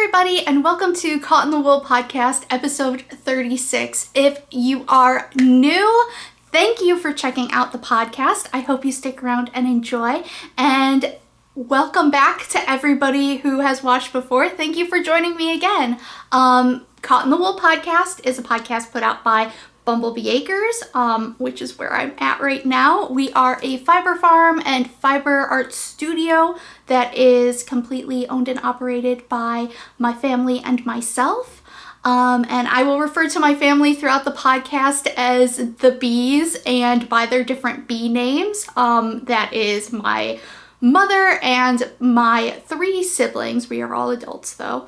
everybody, and welcome to Caught in the Wool Podcast, episode 36. If you are new, thank you for checking out the podcast. I hope you stick around and enjoy. And welcome back to everybody who has watched before. Thank you for joining me again. Caught in the Wool Podcast is a podcast put out by Bumblebee Acres, which is where I'm at right now. We are a fiber farm and fiber art studio that is completely owned and operated by my family and myself. And I will refer to my family throughout the podcast as the bees and by their different bee names. That is my mother and my 3 siblings. We are all adults though.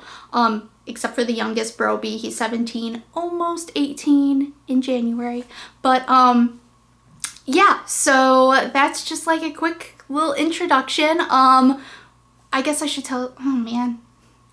Except for the youngest bro bee. He's 17, almost 18 in January. But yeah, so that's just like a quick little introduction. I guess I should tell, oh man,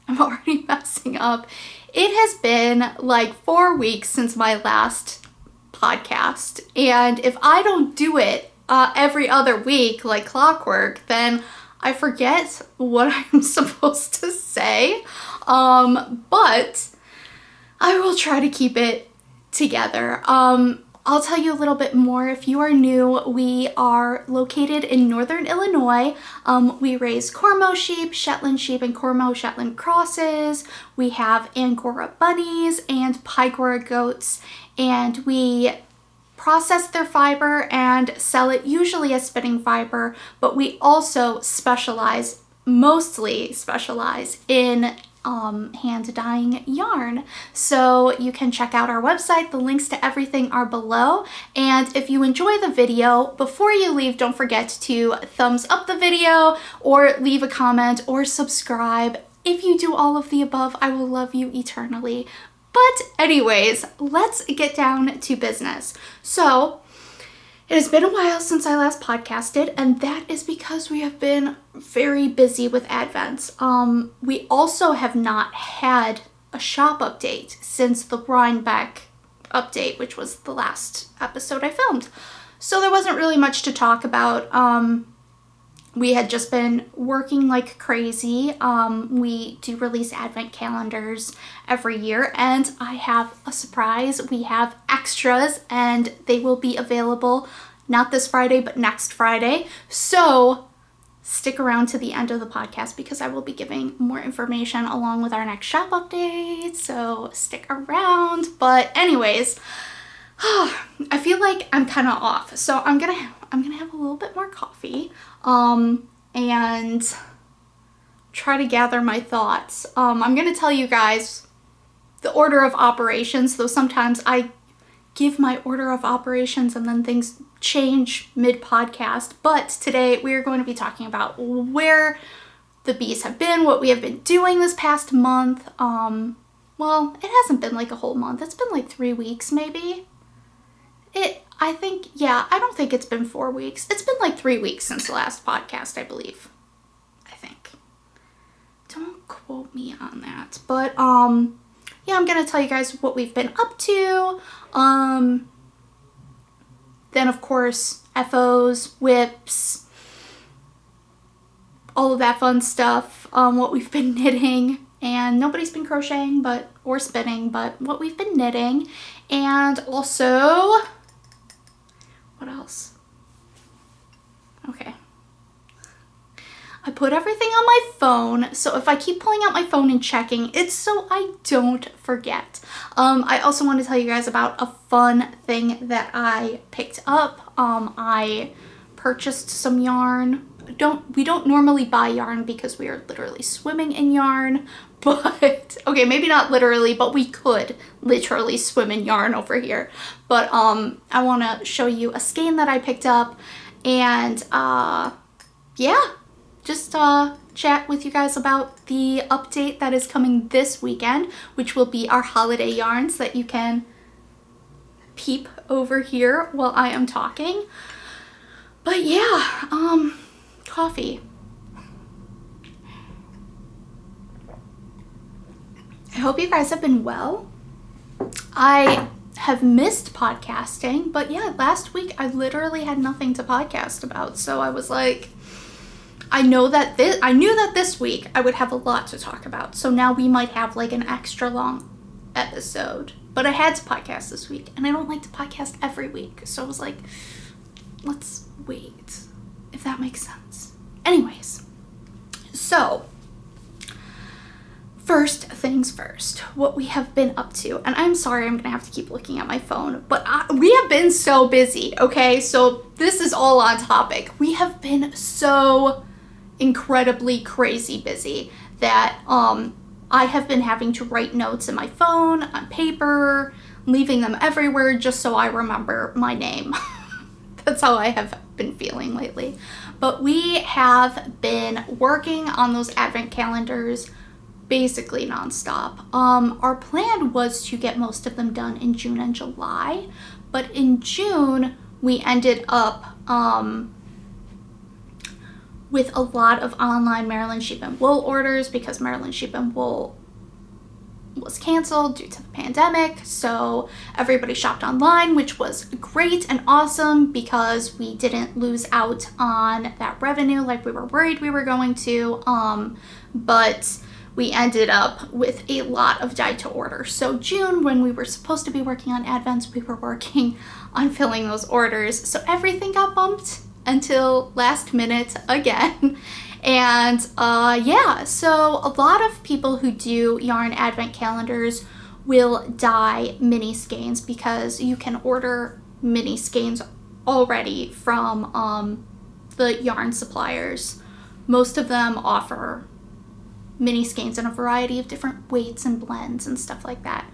I'm already messing up. It has been like 4 weeks since my last podcast. And if I don't do it every other week like clockwork, then I forget what I'm supposed to say. But I will try to keep it together. I'll tell you a little bit more. If you are new, we are located in northern Illinois. We raise Cormo sheep, Shetland sheep, and Cormo Shetland crosses. We have Angora bunnies and Pygora goats, and we process their fiber and sell it usually as spinning fiber, but we also mostly specialize in hand dyeing yarn. So you can check out our website. The links to everything are below. And if you enjoy the video, before you leave, don't forget to thumbs up the video or leave a comment or subscribe. If you do all of the above, I will love you eternally. But anyways, let's get down to business. So it has been a while since I last podcasted, and that is because we have been very busy with Advents. We also have not had a shop update since the Rhinebeck update, which was the last episode I filmed. So there wasn't really much to talk about. We had just been working like crazy. We do release Advent calendars every year, and I have a surprise. We have extras, and they will be available not this Friday, but next Friday. So stick around to the end of the podcast because I will be giving more information along with our next shop update. So stick around. But anyways, I feel like I'm kind of off. So I'm gonna have a little bit more coffee. And try to gather my thoughts. I'm going to tell you guys the order of operations, though sometimes I give my order of operations and then things change mid-podcast. But today we are going to be talking about where the bees have been, what we have been doing this past month. Well, it hasn't been like a whole month. It's been like 3 weeks maybe. I don't think it's been 4 weeks. It's been like 3 weeks since the last podcast, I believe. I think. Don't quote me on that. But, yeah, I'm going to tell you guys what we've been up to. Then, of course, FOs, whips, all of that fun stuff. What we've been knitting. And nobody's been crocheting or spinning, but what we've been knitting. And also, what else? Okay. I put everything on my phone, so if I keep pulling out my phone and checking, it's so I don't forget. I also want to tell you guys about a fun thing that I picked up. I purchased some yarn. We don't normally buy yarn because we are literally swimming in yarn, but okay, maybe not literally, but we could literally swim in yarn over here. But I want to show you a skein that I picked up, and yeah, just chat with you guys about the update that is coming this weekend, which will be our holiday yarns that you can peep over here while I am talking. But yeah, coffee. I hope you guys have been well. I have missed podcasting, but yeah, last week I literally had nothing to podcast about, so I was like, I knew that this week I would have a lot to talk about. So now we might have like an extra long episode. But I had to podcast this week, and I don't like to podcast every week. So I was like, let's wait, if that makes sense. Anyways, so first things first, what we have been up to. And I'm sorry, I'm gonna have to keep looking at my phone, but we have been so busy, okay? So this is all on topic. We have been so incredibly crazy busy that I have been having to write notes in my phone, on paper, leaving them everywhere just so I remember my name. That's how I have been feeling lately. But we have been working on those advent calendars basically nonstop. Our plan was to get most of them done in June and July, but in June we ended up with a lot of online Maryland Sheep and Wool orders because Maryland Sheep and Wool was canceled due to the pandemic. So everybody shopped online, which was great and awesome because we didn't lose out on that revenue like we were worried we were going to. But we ended up with a lot of dye to order. So June, when we were supposed to be working on Advents, we were working on filling those orders. So everything got bumped until last minute again. And yeah, so a lot of people who do yarn advent calendars will dye mini skeins because you can order mini skeins already from the yarn suppliers. Most of them offer mini skeins in a variety of different weights and blends and stuff like that.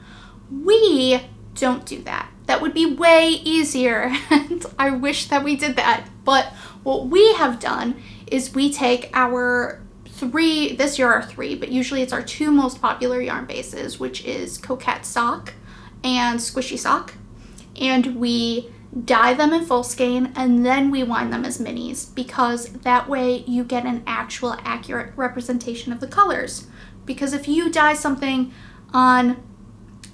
We don't do that. That would be way easier, and I wish that we did that. But what we have done is we take our three, this year our three, but usually it's our two most popular yarn bases, which is Coquette sock and Squishy sock, and we dye them in full skein, and then we wind them as minis, because that way you get an actual accurate representation of the colors. Because if you dye something on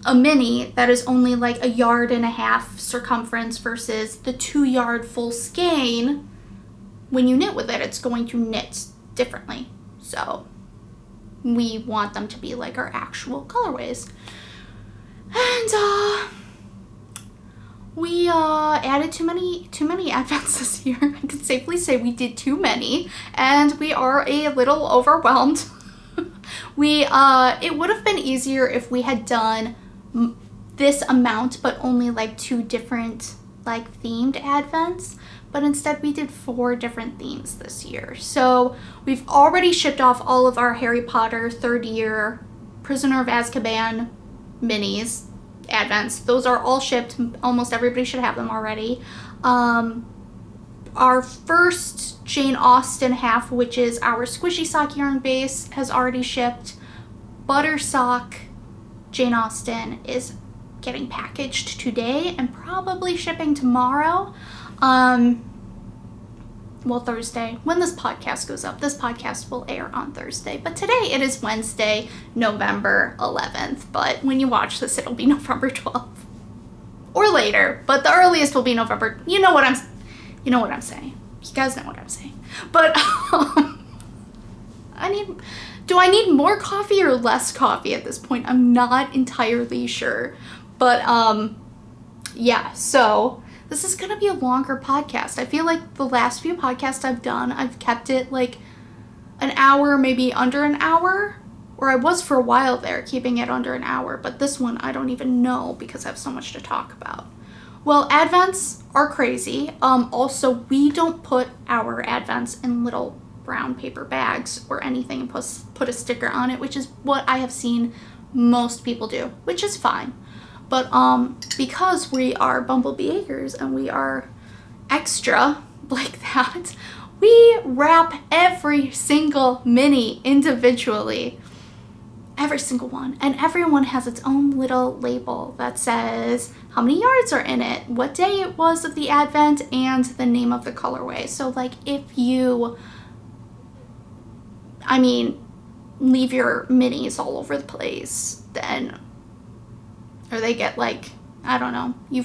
a mini that is only like 1.5 yards circumference versus the 2 yard full skein, when you knit with it, it's going to knit differently. So we want them to be like our actual colorways. And we added too many advents this year. I can safely say we did too many, and we are a little overwhelmed. It would have been easier if we had done this amount, but only like 2 different like themed advents. But instead we did 4 different themes this year. So we've already shipped off all of our Harry Potter 3rd year Prisoner of Azkaban minis, advents. Those are all shipped. Almost everybody should have them already. Our first Jane Austen half, which is our Squishy sock yarn base, has already shipped. Butter sock Jane Austen is getting packaged today and probably shipping tomorrow. Well, Thursday. When this podcast goes up, this podcast will air on Thursday. But today it is Wednesday, November 11th. But when you watch this, it'll be November 12th. Or later. But the earliest will be November. You know what I'm saying. You guys know what I'm saying. But do I need more coffee or less coffee at this point? I'm not entirely sure. But yeah, so this is going to be a longer podcast. I feel like the last few podcasts I've done, I've kept it like an hour, maybe under an hour. Or I was for a while there, keeping it under an hour. But this one, I don't even know because I have so much to talk about. Well, advents are crazy. Also, we don't put our advents in little brown paper bags or anything and put a sticker on it, which is what I have seen most people do, which is fine. But because we are Bumblebee Acres and we are extra like that, we wrap every single mini individually. Every single one. And everyone has its own little label that says how many yards are in it, what day it was of the advent, and the name of the colorway. So like if you, leave your minis all over the place, then, or they get like, I don't know, you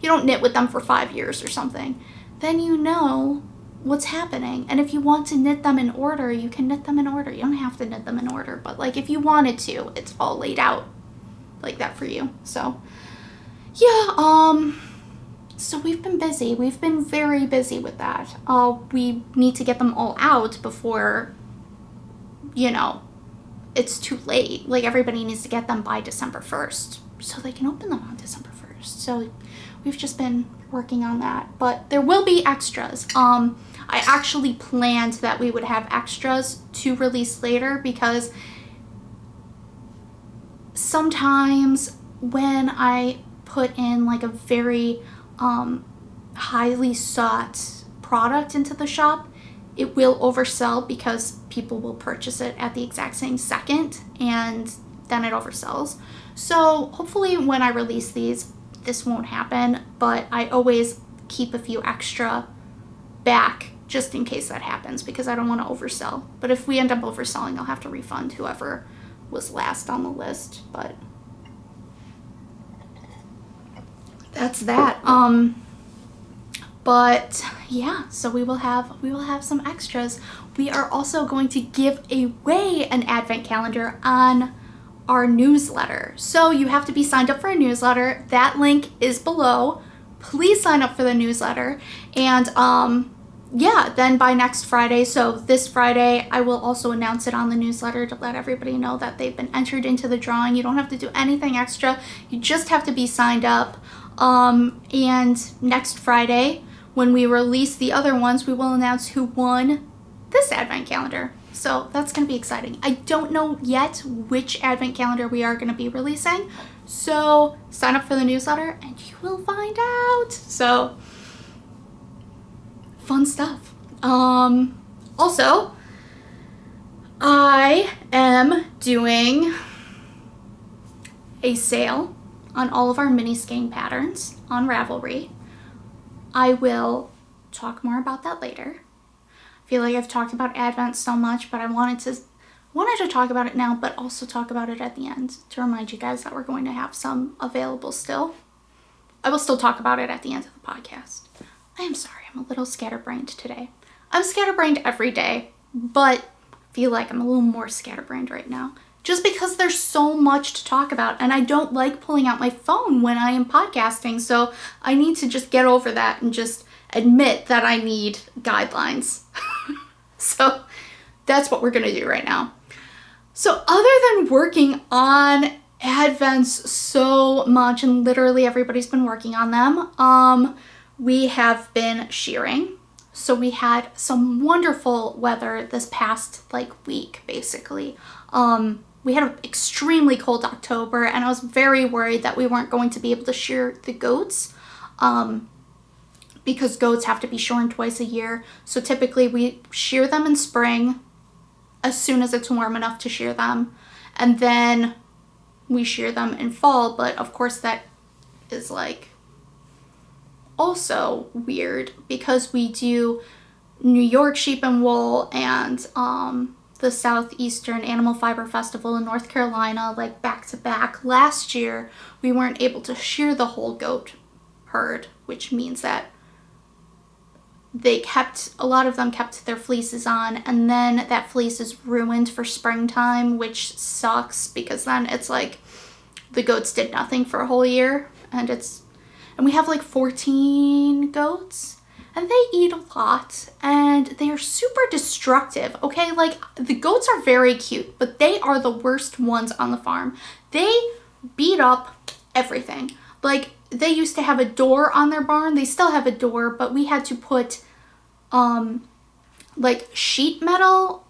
don't knit with them for 5 years or something, then you know what's happening. And if you want to knit them in order, you can knit them in order. You don't have to knit them in order, but like if you wanted to, it's all laid out like that for you. So yeah, so we've been busy. We've been very busy with that. We need to get them all out before, you know, it's too late. Like everybody needs to get them by December 1st so they can open them on December 1st. So we've just been working on that, but there will be extras. I actually planned that we would have extras to release later because sometimes when I put in like a very highly sought product into the shop, it will oversell because people will purchase it at the exact same second and then it oversells. So hopefully when I release these, this won't happen, but I always keep a few extra back just in case that happens because I don't want to oversell. But if we end up overselling, I'll have to refund whoever was last on the list. But that's that. But yeah, so we will have some extras. We are also going to give away an advent calendar on our newsletter. So you have to be signed up for a newsletter. That link is below. Please sign up for the newsletter. And yeah, then by next Friday, so this Friday, I will also announce it on the newsletter to let everybody know that they've been entered into the drawing. You don't have to do anything extra. You just have to be signed up. And next Friday, when we release the other ones, we will announce who won this advent calendar. So that's going to be exciting. I don't know yet which advent calendar we are going to be releasing. So sign up for the newsletter and you will find out. So fun stuff. Also, I am doing a sale on all of our mini skein patterns on Ravelry. I will talk more about that later. I feel like I've talked about Advent so much, but I wanted to talk about it now, but also talk about it at the end to remind you guys that we're going to have some available still. I will still talk about it at the end of the podcast. I am sorry, I'm a little scatterbrained today. I'm scatterbrained every day, but I feel like I'm a little more scatterbrained right now. Just because there's so much to talk about and I don't like pulling out my phone when I am podcasting, so I need to just get over that and just admit that I need guidelines. So that's what we're gonna do right now. So other than working on Advents so much, and literally everybody's been working on them, we have been shearing. So we had some wonderful weather this past week, basically. We had an extremely cold October, and I was very worried that we weren't going to be able to shear the goats, because goats have to be shorn twice a year. So typically we shear them in spring as soon as it's warm enough to shear them, and then we shear them in fall. But of course that is also weird because we do New York Sheep and Wool and the Southeastern Animal Fiber Festival in North Carolina, back to back. Last year, we weren't able to shear the whole goat herd, which means that a lot of them kept their fleeces on, and then that fleece is ruined for springtime, which sucks because then it's the goats did nothing for a whole year, and we have 14 goats. And they eat a lot, and they are super destructive, okay? The goats are very cute, but they are the worst ones on the farm. They beat up everything. They used to have a door on their barn. They still have a door, but we had to put, sheet metal,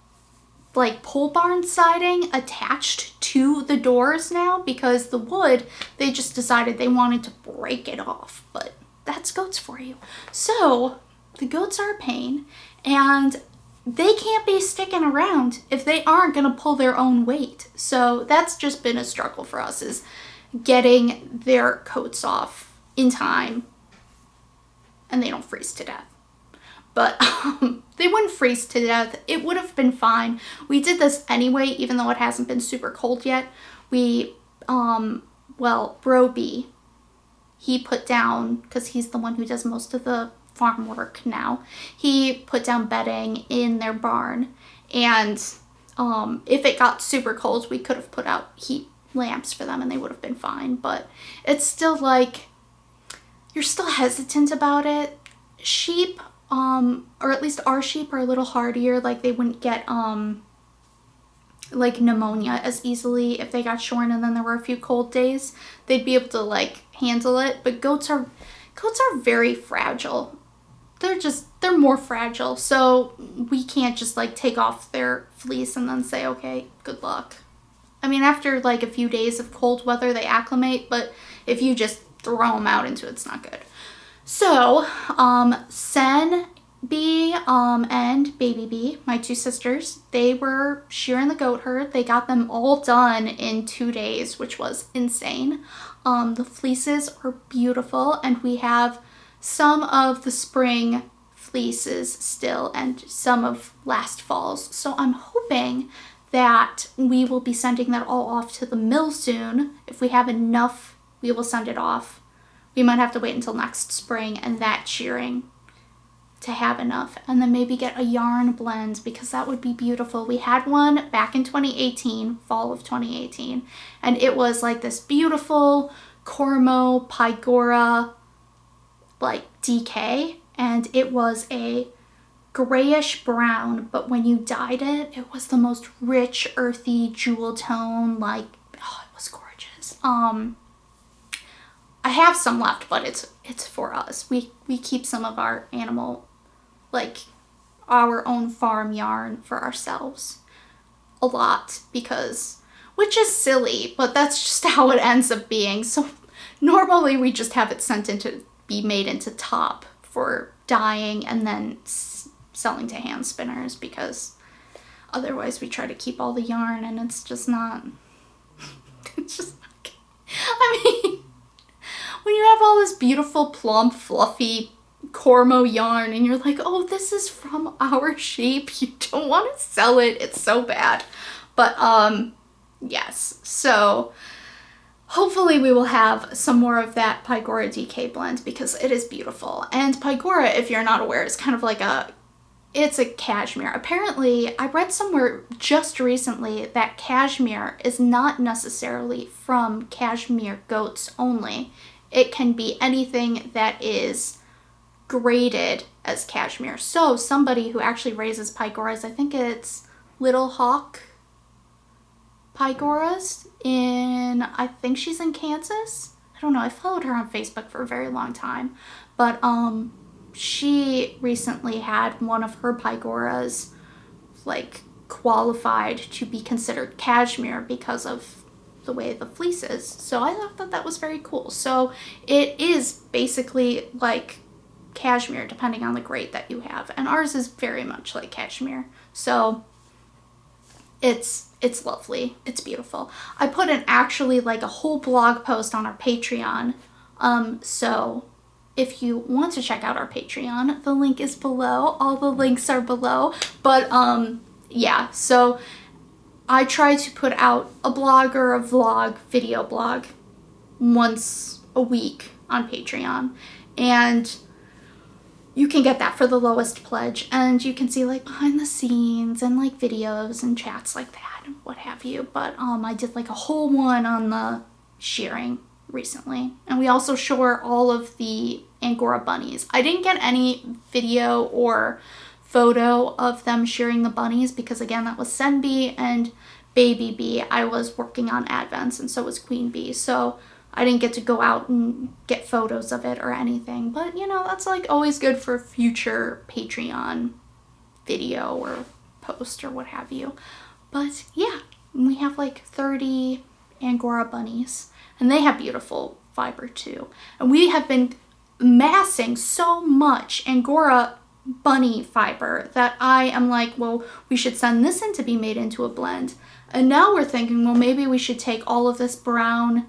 pole barn siding attached to the doors now because the wood, they just decided they wanted to break it off, but that's goats for you. So the goats are a pain, and they can't be sticking around if they aren't going to pull their own weight. So that's just been a struggle for us, is getting their coats off in time and they don't freeze to death. But they wouldn't freeze to death. It would have been fine. We did this anyway, even though it hasn't been super cold yet. We, Bro-Bee, he put down, because he's the one who does most of the farm work now. He put down bedding in their barn, and if it got super cold, we could have put out heat lamps for them and they would have been fine. But it's still like, you're still hesitant about it. Sheep, or at least our sheep, are a little hardier. Like, they wouldn't get like pneumonia as easily if they got shorn and then there were a few cold days. They'd be able to like handle it. But goats are very fragile. They're more fragile, so we can't just like take off their fleece and then say, okay, good luck. I mean, after like a few days of cold weather, they acclimate, but if you just throw them out into it, it's not good. So, SenBee and BabyBee, my two sisters, they were shearing the goat herd. They got them all done in 2 days, which was insane. The fleeces are beautiful, and we have some of the spring fleeces still and some of last fall's. So I'm hoping that we will be sending that all off to the mill soon. If we have enough, we will send it off. We might have to wait until next spring and that shearing to have enough, and then maybe get a yarn blend, because that would be beautiful. We had one back in 2018, fall of 2018, and it was like this beautiful Cormo Pygora like DK, and it was a grayish brown, but when you dyed it, it was the most rich, earthy jewel tone. Like, oh, it was gorgeous. I have some left, but it's for us. We keep some of our animal, like our own farm yarn for ourselves a lot, because, which is silly, but that's just how it ends up being. So normally we just have it sent into, be made into top for dyeing and then selling to hand spinners, because otherwise we try to keep all the yarn and it's just not, it's just not good. I mean, when you have all this beautiful, plump, fluffy Cormo yarn and you're like, oh, this is from our sheep, you don't want to sell it, it's so bad. But yes, so hopefully we will have some more of that Pygora DK blend, because it is beautiful. And Pygora, if you're not aware, is kind of like it's a cashmere. Apparently, I read somewhere just recently that cashmere is not necessarily from cashmere goats only. It can be anything that is graded as cashmere. So somebody who actually raises Pygoras, I think it's Little Hawk Pygoras I think she's in Kansas. I don't know. I followed her on Facebook for a very long time. But she recently had one of her Pygoras like qualified to be considered cashmere because of the way the fleece is. So I thought that that was very cool. So it is basically like cashmere depending on the grade that you have. And ours is very much like cashmere. So it's lovely. It's beautiful. I put in actually like a whole blog post on our Patreon. So if you want to check out our Patreon, the link is below. All the links are below. But yeah, so I try to put out a blog or a vlog, video blog, once a week on Patreon. And you can get that for the lowest pledge, and you can see like behind the scenes and like videos and chats like that and what have you. But I did like a whole one on the shearing recently, and we also shore all of the Angora bunnies. I didn't get any video or photo of them shearing the bunnies because, again, that was SenBee and BabyBee. I was working on Advents, and so was Queen Bee, so I didn't get to go out and get photos of it or anything. But, you know, that's like always good for future Patreon video or post or what have you. But yeah, we have like 30 Angora bunnies, and they have beautiful fiber too. And we have been massing so much Angora bunny fiber that I am like, well, we should send this in to be made into a blend. And now we're thinking, well, maybe we should take all of this brown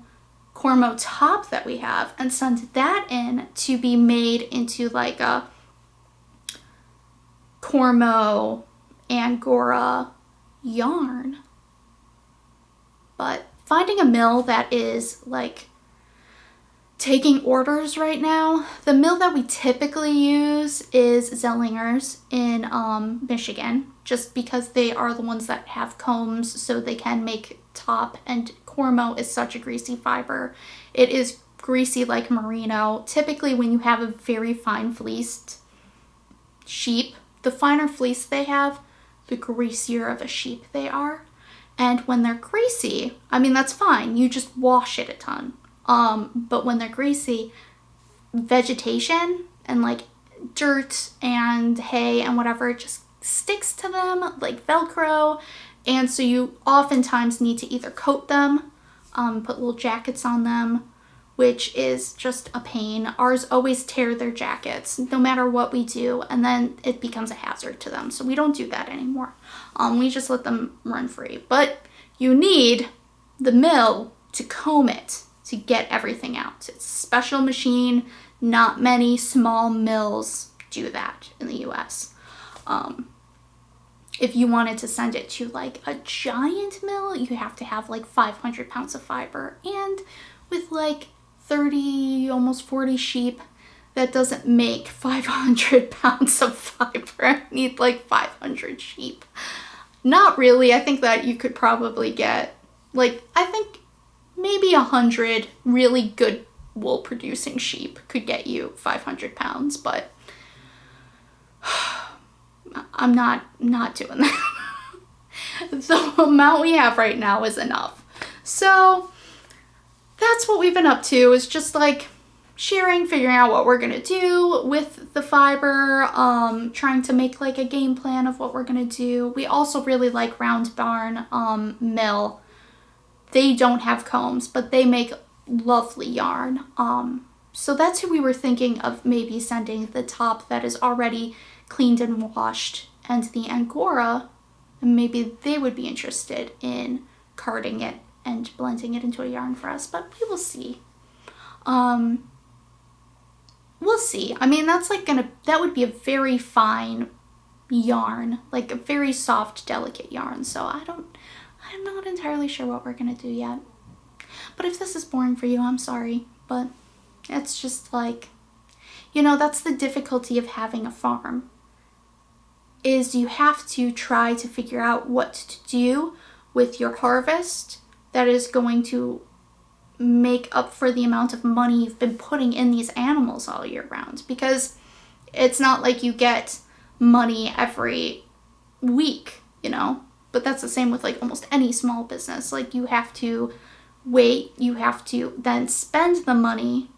Cormo top that we have and send that in to be made into like a Cormo Angora yarn. But finding a mill that is like taking orders right now. The mill that we typically use is Zellinger's in Michigan, just because they are the ones that have combs, so they can make top. And Cormo is such a greasy fiber. It is greasy like merino. Typically when you have a very fine fleeced sheep, the finer fleece they have, the greasier of a sheep they are. And when they're greasy, I mean, that's fine. You just wash it a ton. But when they're greasy, vegetation and like dirt and hay and whatever just sticks to them like Velcro. And so you oftentimes need to either coat them, put little jackets on them, which is just a pain. Ours always tear their jackets no matter what we do, and then it becomes a hazard to them. So we don't do that anymore. We just let them run free. But you need the mill to comb it to get everything out. It's a special machine. Not many small mills do that in the US. If you wanted to send it to like a giant mill, you have to have like 500 pounds of fiber. And with like 30, almost 40 sheep, that doesn't make 500 pounds of fiber. I need like 500 sheep. Not really. I think that you could probably get like, I think maybe 100 really good wool producing sheep could get you 500 pounds, but I'm not doing that. The amount we have right now is enough. So that's what we've been up to, is just like shearing, figuring out what we're gonna do with the fiber, trying to make like a game plan of what we're gonna do. We also really like Round Barn Mill. They don't have combs, but they make lovely yarn. So that's who we were thinking of maybe sending the top that is already cleaned and washed, and the Angora, and maybe they would be interested in carding it and blending it into a yarn for us, but we will see. We'll see. I mean, that's like that would be a very fine yarn, like a very soft, delicate yarn. So I'm not entirely sure what we're gonna do yet. But if this is boring for you, I'm sorry, but it's just like, you know, that's the difficulty of having a farm, is you have to try to figure out what to do with your harvest that is going to make up for the amount of money you've been putting in these animals all year round. Because it's not like you get money every week, you know? But that's the same with like almost any small business. Like you have to wait, you have to then spend the money.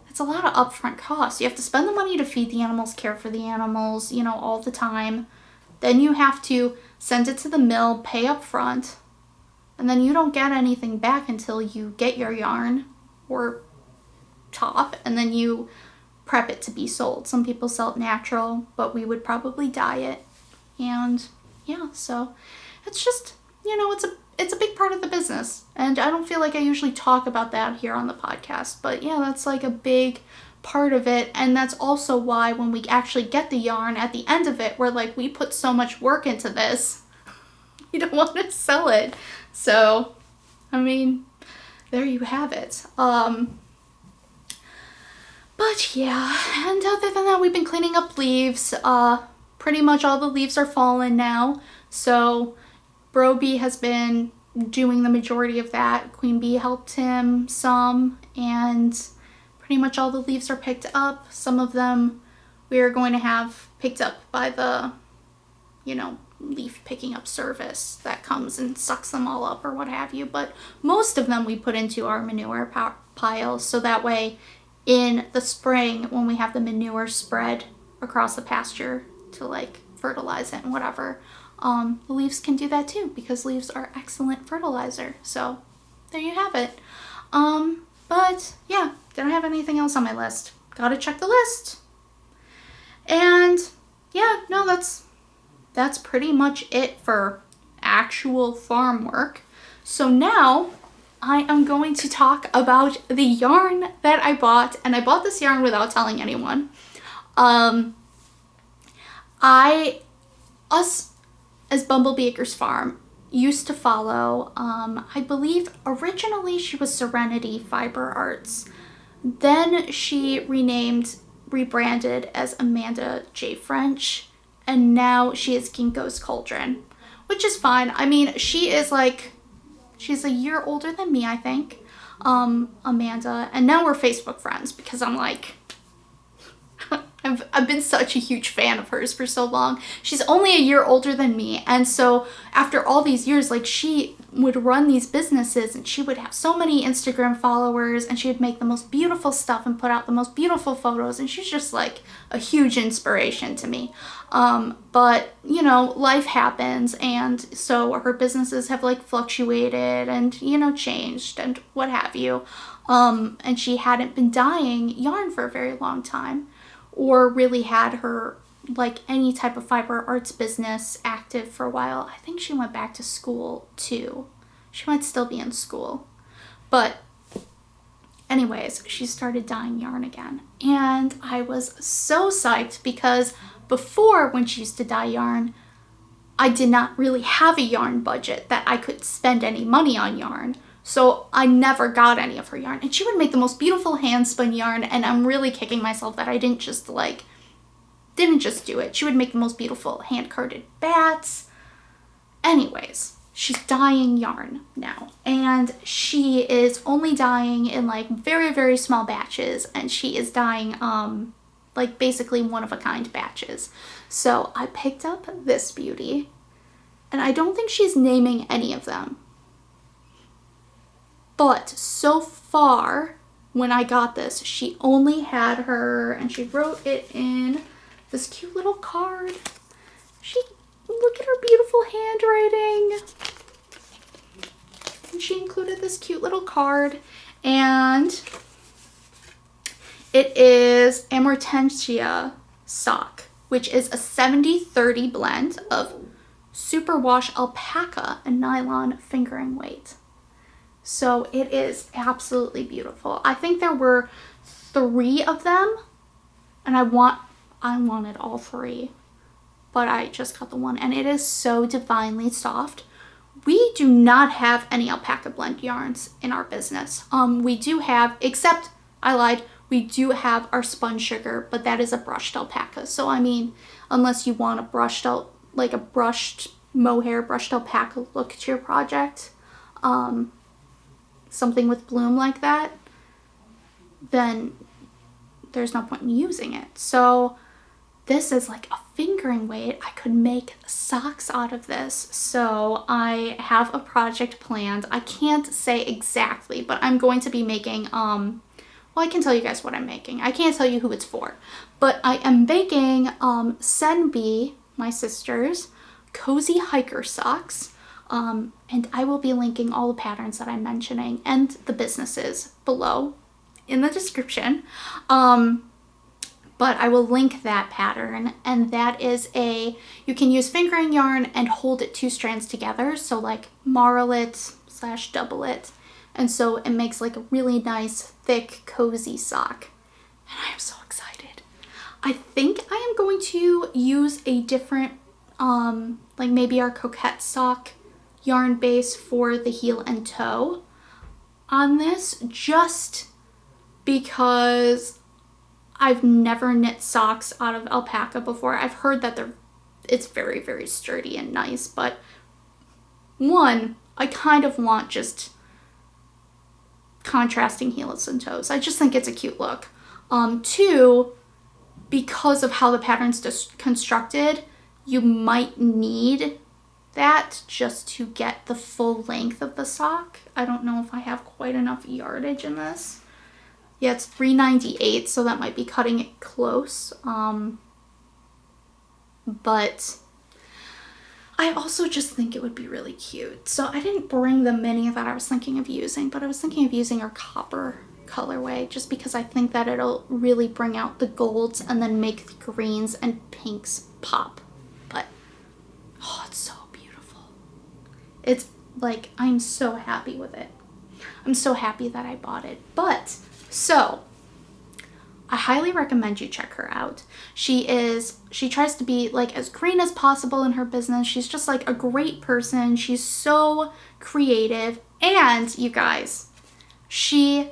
It's a lot of upfront costs. You have to spend the money to feed the animals, care for the animals, you know, all the time. Then you have to send it to the mill, pay up front, and then you don't get anything back until you get your yarn or top, and then you prep it to be sold. Some people sell it natural, but we would probably dye it. And yeah, so it's just, you know, it's a big part of the business, and I don't feel like I usually talk about that here on the podcast, but yeah, that's like a big part of it. And that's also why when we actually get the yarn at the end of it, we're like, we put so much work into this, we don't want to sell it. So I mean, there you have it. But yeah, and other than that, we've been cleaning up leaves. Pretty much all the leaves are fallen now, so Bro Bee has been doing the majority of that. Queen Bee helped him some, and pretty much all the leaves are picked up. Some of them we are going to have picked up by the, you know, leaf picking up service that comes and sucks them all up or what have you. But most of them we put into our manure pile, so that way in the spring when we have the manure spread across the pasture to like fertilize it and whatever, the leaves can do that too, because leaves are excellent fertilizer. So there you have it. But yeah, didn't have anything else on my list. Gotta check the list. And yeah, no, that's pretty much it for actual farm work. So now I am going to talk about the yarn that I bought, and I bought this yarn without telling anyone. Us as Bumblebee Acres Farm used to follow, I believe originally she was Serenity Fiber Arts, Then she rebranded as Amanda J. French, and now she is Ginkgos Cauldron, which is fine. I mean, she's a year older than me, I think, Amanda, and now we're Facebook friends because I'm like, I've been such a huge fan of hers for so long. She's only a year older than me, and so after all these years, like, she would run these businesses and she would have so many Instagram followers and she would make the most beautiful stuff and put out the most beautiful photos, and she's just like a huge inspiration to me. But you know, life happens, and so her businesses have like fluctuated and, you know, changed and what have you. And she hadn't been dyeing yarn for a very long time, or really had her like any type of fiber arts business active for a while. I think she went back to school too. She might still be in school. But anyways, she started dyeing yarn again. And I was so psyched because before, when she used to dye yarn, I did not really have a yarn budget that I could spend any money on yarn. So I never got any of her yarn. And she would make the most beautiful hand spun yarn, and I'm really kicking myself that I didn't just do it. She would make the most beautiful hand carded bats. Anyways, she's dyeing yarn now, and she is only dyeing in like very, very small batches, and she is dyeing like basically one of a kind batches. So I picked up this beauty, and I don't think she's naming any of them. But so far, when I got this, she only had her, and she wrote it in this cute little card. Look at her beautiful handwriting. And she included this cute little card, and it is Amortentia sock, which is a 70-30 blend of superwash alpaca and nylon fingering weight. So it is absolutely beautiful. I think there were 3 of them, and I wanted all 3, but I just got the one, and it is so divinely soft. We do not have any alpaca blend yarns in our business. We do have, except, I lied, we do have our spun sugar, but that is a brushed alpaca. So I mean, unless you want a brushed mohair brushed alpaca look to your project, something with bloom like that, then there's no point in using it. So this is like a fingering weight. I could make socks out of this. So I have a project planned. I can't say exactly, but I'm going to be making, well, I can tell you guys what I'm making. I can't tell you who it's for, but I am making SenBee, my sister's, cozy hiker socks. And I will be linking all the patterns that I'm mentioning and the businesses below in the description. But I will link that pattern, and that is you can use fingering yarn and hold it 2 strands together. So like marl it / double it. And so it makes like a really nice, thick, cozy sock. And I am so excited. I think I am going to use a different, like maybe our Coquette sock yarn base for the heel and toe on this, just because I've never knit socks out of alpaca before. I've heard that it's very, very sturdy and nice, but one, I kind of want just contrasting heels and toes. I just think it's a cute look. 2, because of how the pattern's constructed, you might need that just to get the full length of the sock. I don't know if I have quite enough yardage in this. Yeah, it's 398, so that might be cutting it close. But I also just think it would be really cute. So I didn't bring the mini that I was thinking of using, but I was thinking of using our copper colorway, just because I think that it'll really bring out the golds and then make the greens and pinks pop. But, oh, it's so beautiful. It's like, I'm so happy with it. I'm so happy that I bought it. But, so, I highly recommend you check her out. She tries to be like as green as possible in her business. She's just like a great person. She's so creative. And you guys, she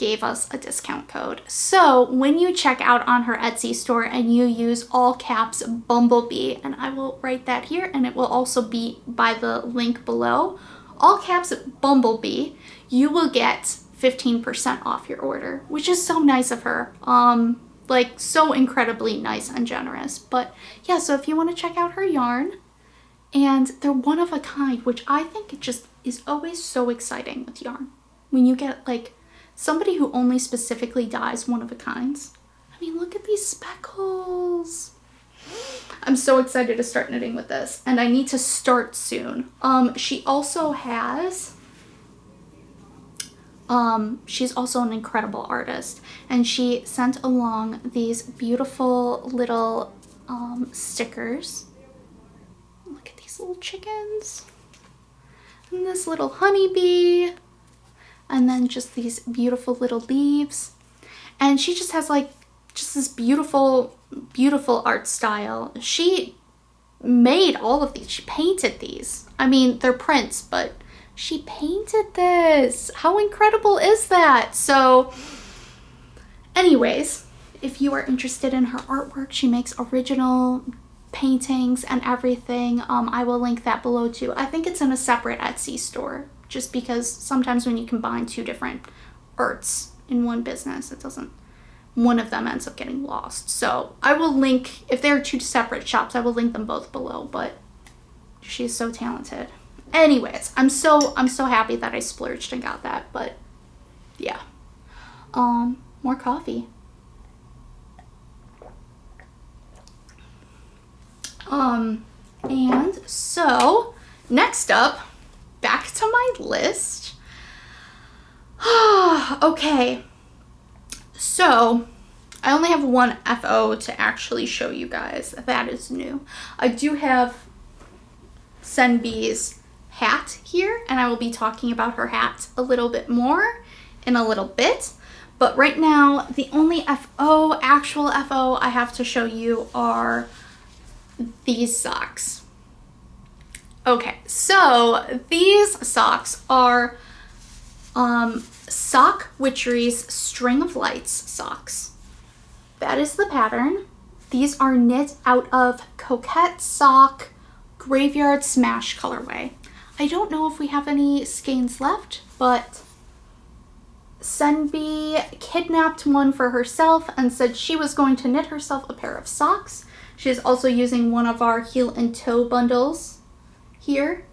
gave us a discount code. So when you check out on her Etsy store and you use all caps Bumblebee, and I will write that here and it will also be by the link below, all caps Bumblebee, you will get 15% off your order, which is so nice of her. Like so incredibly nice and generous. But yeah, so if you want to check out her yarn, and they're one of a kind, which I think it just is always so exciting with yarn. When you get like somebody who only specifically dyes one of a kinds. I mean, look at these speckles. I'm so excited to start knitting with this, and I need to start soon. She also has, she's also an incredible artist, and she sent along these beautiful little stickers. Look at these little chickens. And this little honeybee. And then just these beautiful little leaves. And she just has like just this beautiful, beautiful art style. She made all of these. She painted these. I mean, they're prints, but she painted this. How incredible is that? So anyways, if you are interested in her artwork, she makes original paintings and everything. I will link that below too. I think it's in a separate Etsy store, just because sometimes when you combine two different arts in one business, it doesn't, one of them ends up getting lost. So I will link, if they're two separate shops, I will link them both below, but she's so talented. Anyways, I'm so happy that I splurged and got that, but yeah. More coffee. And so next up, back to my list. Okay, so I only have one FO to actually show you guys. That is new. I do have SenBee's hat here, and I will be talking about her hat a little bit more in a little bit. But right now, the only actual FO I have to show you are these socks. Okay, so these socks are Sock Witchery's String of Lights socks. That is the pattern. These are knit out of Coquette Sock Graveyard Smash colorway. I don't know if we have any skeins left, but SenBee kidnapped one for herself and said she was going to knit herself a pair of socks. She is also using one of our heel and toe bundles here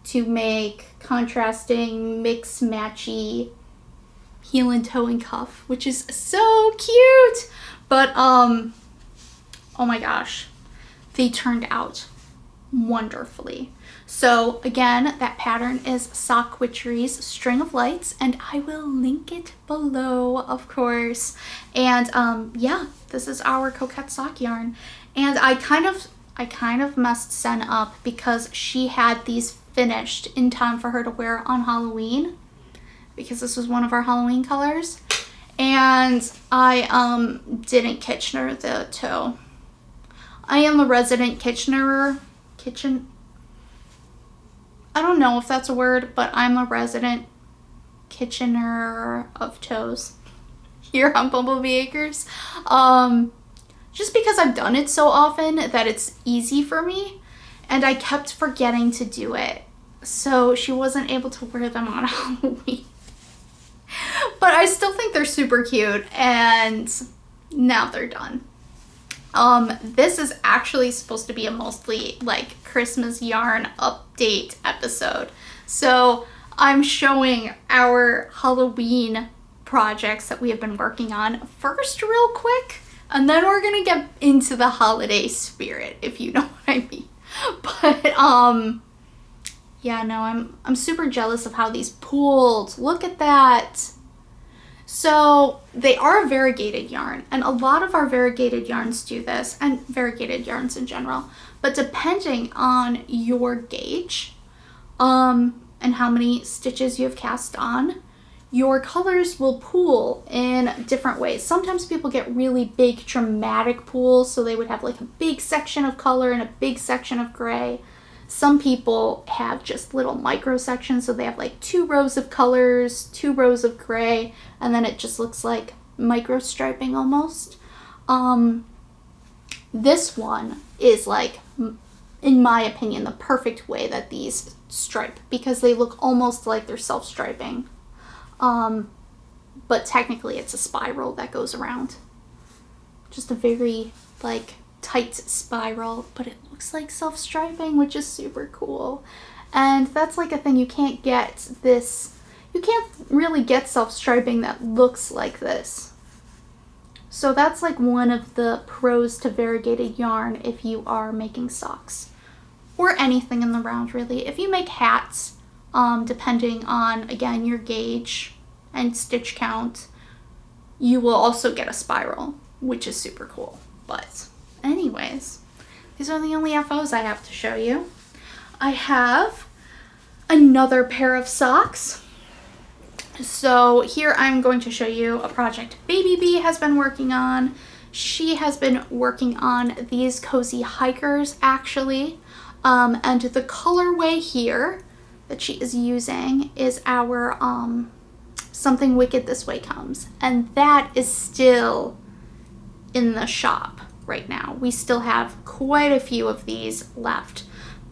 to make contrasting mix matchy heel and toe and cuff, which is so cute. But oh my gosh, they turned out wonderfully. So again, that pattern is Sock Witchery's String of Lights, and I will link it below, of course. And yeah, this is our Coquette sock yarn. And I kind of messed Sen up because she had these finished in time for her to wear on Halloween, because this was one of our Halloween colors. And I didn't Kitchener the toe. I am a resident Kitchenerer. I don't know if that's a word, but I'm a resident Kitchener of toes here on Bumblebee Acres. Just because I've done it so often that it's easy for me, and I kept forgetting to do it. So she wasn't able to wear them on Halloween. But I still think they're super cute, and now they're done. This is actually supposed to be a mostly like Christmas yarn update episode. So I'm showing our Halloween projects that we have been working on first real quick, and then we're gonna get into the holiday spirit, if you know what I mean. But yeah, no, I'm super jealous of how these pooled. Look at that. So they are a variegated yarn, and a lot of our variegated yarns do this, and variegated yarns in general. But depending on your gauge and how many stitches you have cast on, your colors will pool in different ways. Sometimes people get really big dramatic pools, so they would have like a big section of color and a big section of gray. Some people have just little micro sections, so they have like 2 rows of colors, 2 rows of gray, and then it just looks like micro striping almost. This one is like, in my opinion, the perfect way that these stripe, because they look almost like they're self-striping. But technically it's a spiral that goes around. Just a very like tight spiral, but it looks like self-striping, which is super cool. And that's like a thing, you can't really get self-striping that looks like this. So that's like one of the pros to variegated yarn if you are making socks. Or anything in the round, really. If you make hats, depending on, again, your gauge and stitch count, you will also get a spiral, which is super cool. But anyways, these are the only FOs I have to show you. I have another pair of socks. So here I'm going to show you a project BabyBee has been working on. She has been working on these cozy hikers, actually. And the colorway here that she is using is our Something Wicked This Way Comes. And that is still in the shop right now. We still have quite a few of these left,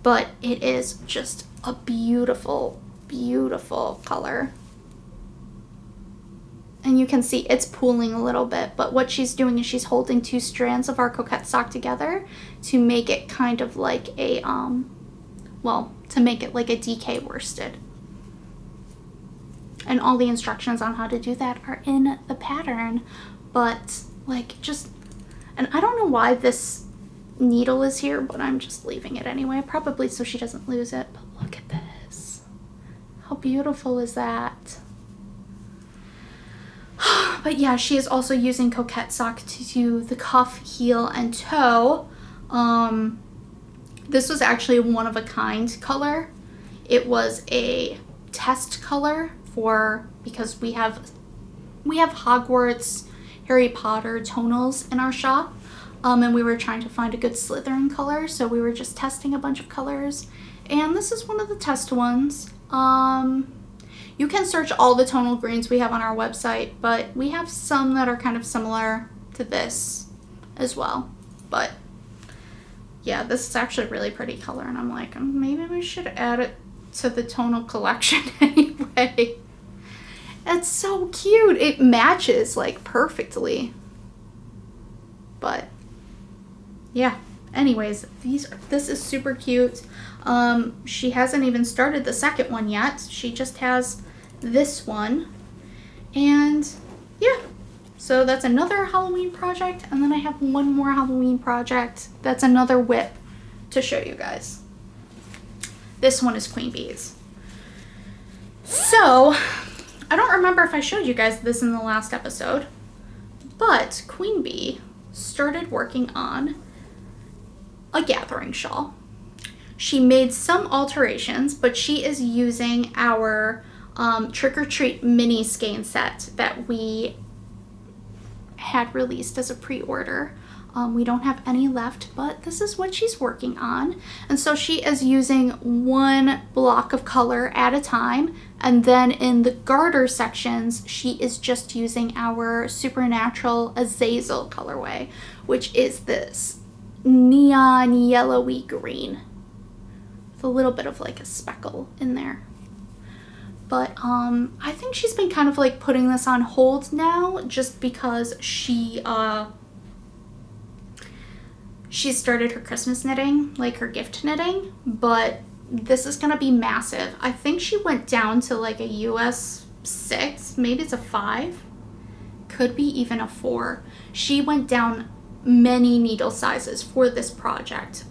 but it is just a beautiful, beautiful color. And you can see it's pooling a little bit, but what she's doing is she's holding 2 strands of our Coquette sock together to make it kind of like a, to make it like a DK worsted. And all the instructions on how to do that are in the pattern, but like and I don't know why this needle is here, but I'm just leaving it anyway, probably so she doesn't lose it. But look at this. How beautiful is that? But yeah, she is also using Coquette sock to do the cuff, heel, and toe. This was actually a one-of-a-kind color. It was a test color because we have Hogwarts, Harry Potter tonals in our shop, and we were trying to find a good Slytherin color, so we were just testing a bunch of colors, and this is one of the test ones. You can search all the tonal greens we have on our website, but we have some that are kind of similar to this as well. But yeah, this is actually a really pretty color, and I'm like, maybe we should add it to the tonal collection anyway. It's so cute. It matches like perfectly. But yeah, anyways, this is super cute. She hasn't even started the second one yet. She just has this one. And yeah, so that's another Halloween project. And then I have one more Halloween project. That's another whip to show you guys. This one is Queen Bee's. So I don't remember if I showed you guys this in the last episode, but Queen Bee started working on a gathering shawl. She made some alterations, but she is using our Trick or Treat mini skein set that we had released as a pre-order. We don't have any left, but this is what she's working on. And so she is using one block of color at a time. And then in the garter sections, she is just using our Supernatural Azazel colorway, which is this neon yellowy green with a little bit of like a speckle in there. But I think she's been kind of like putting this on hold now just because she started her Christmas knitting, like her gift knitting, but this is gonna be massive. I think she went down to like a US 6, maybe it's a 5, could be even a 4. She went down many needle sizes for this project,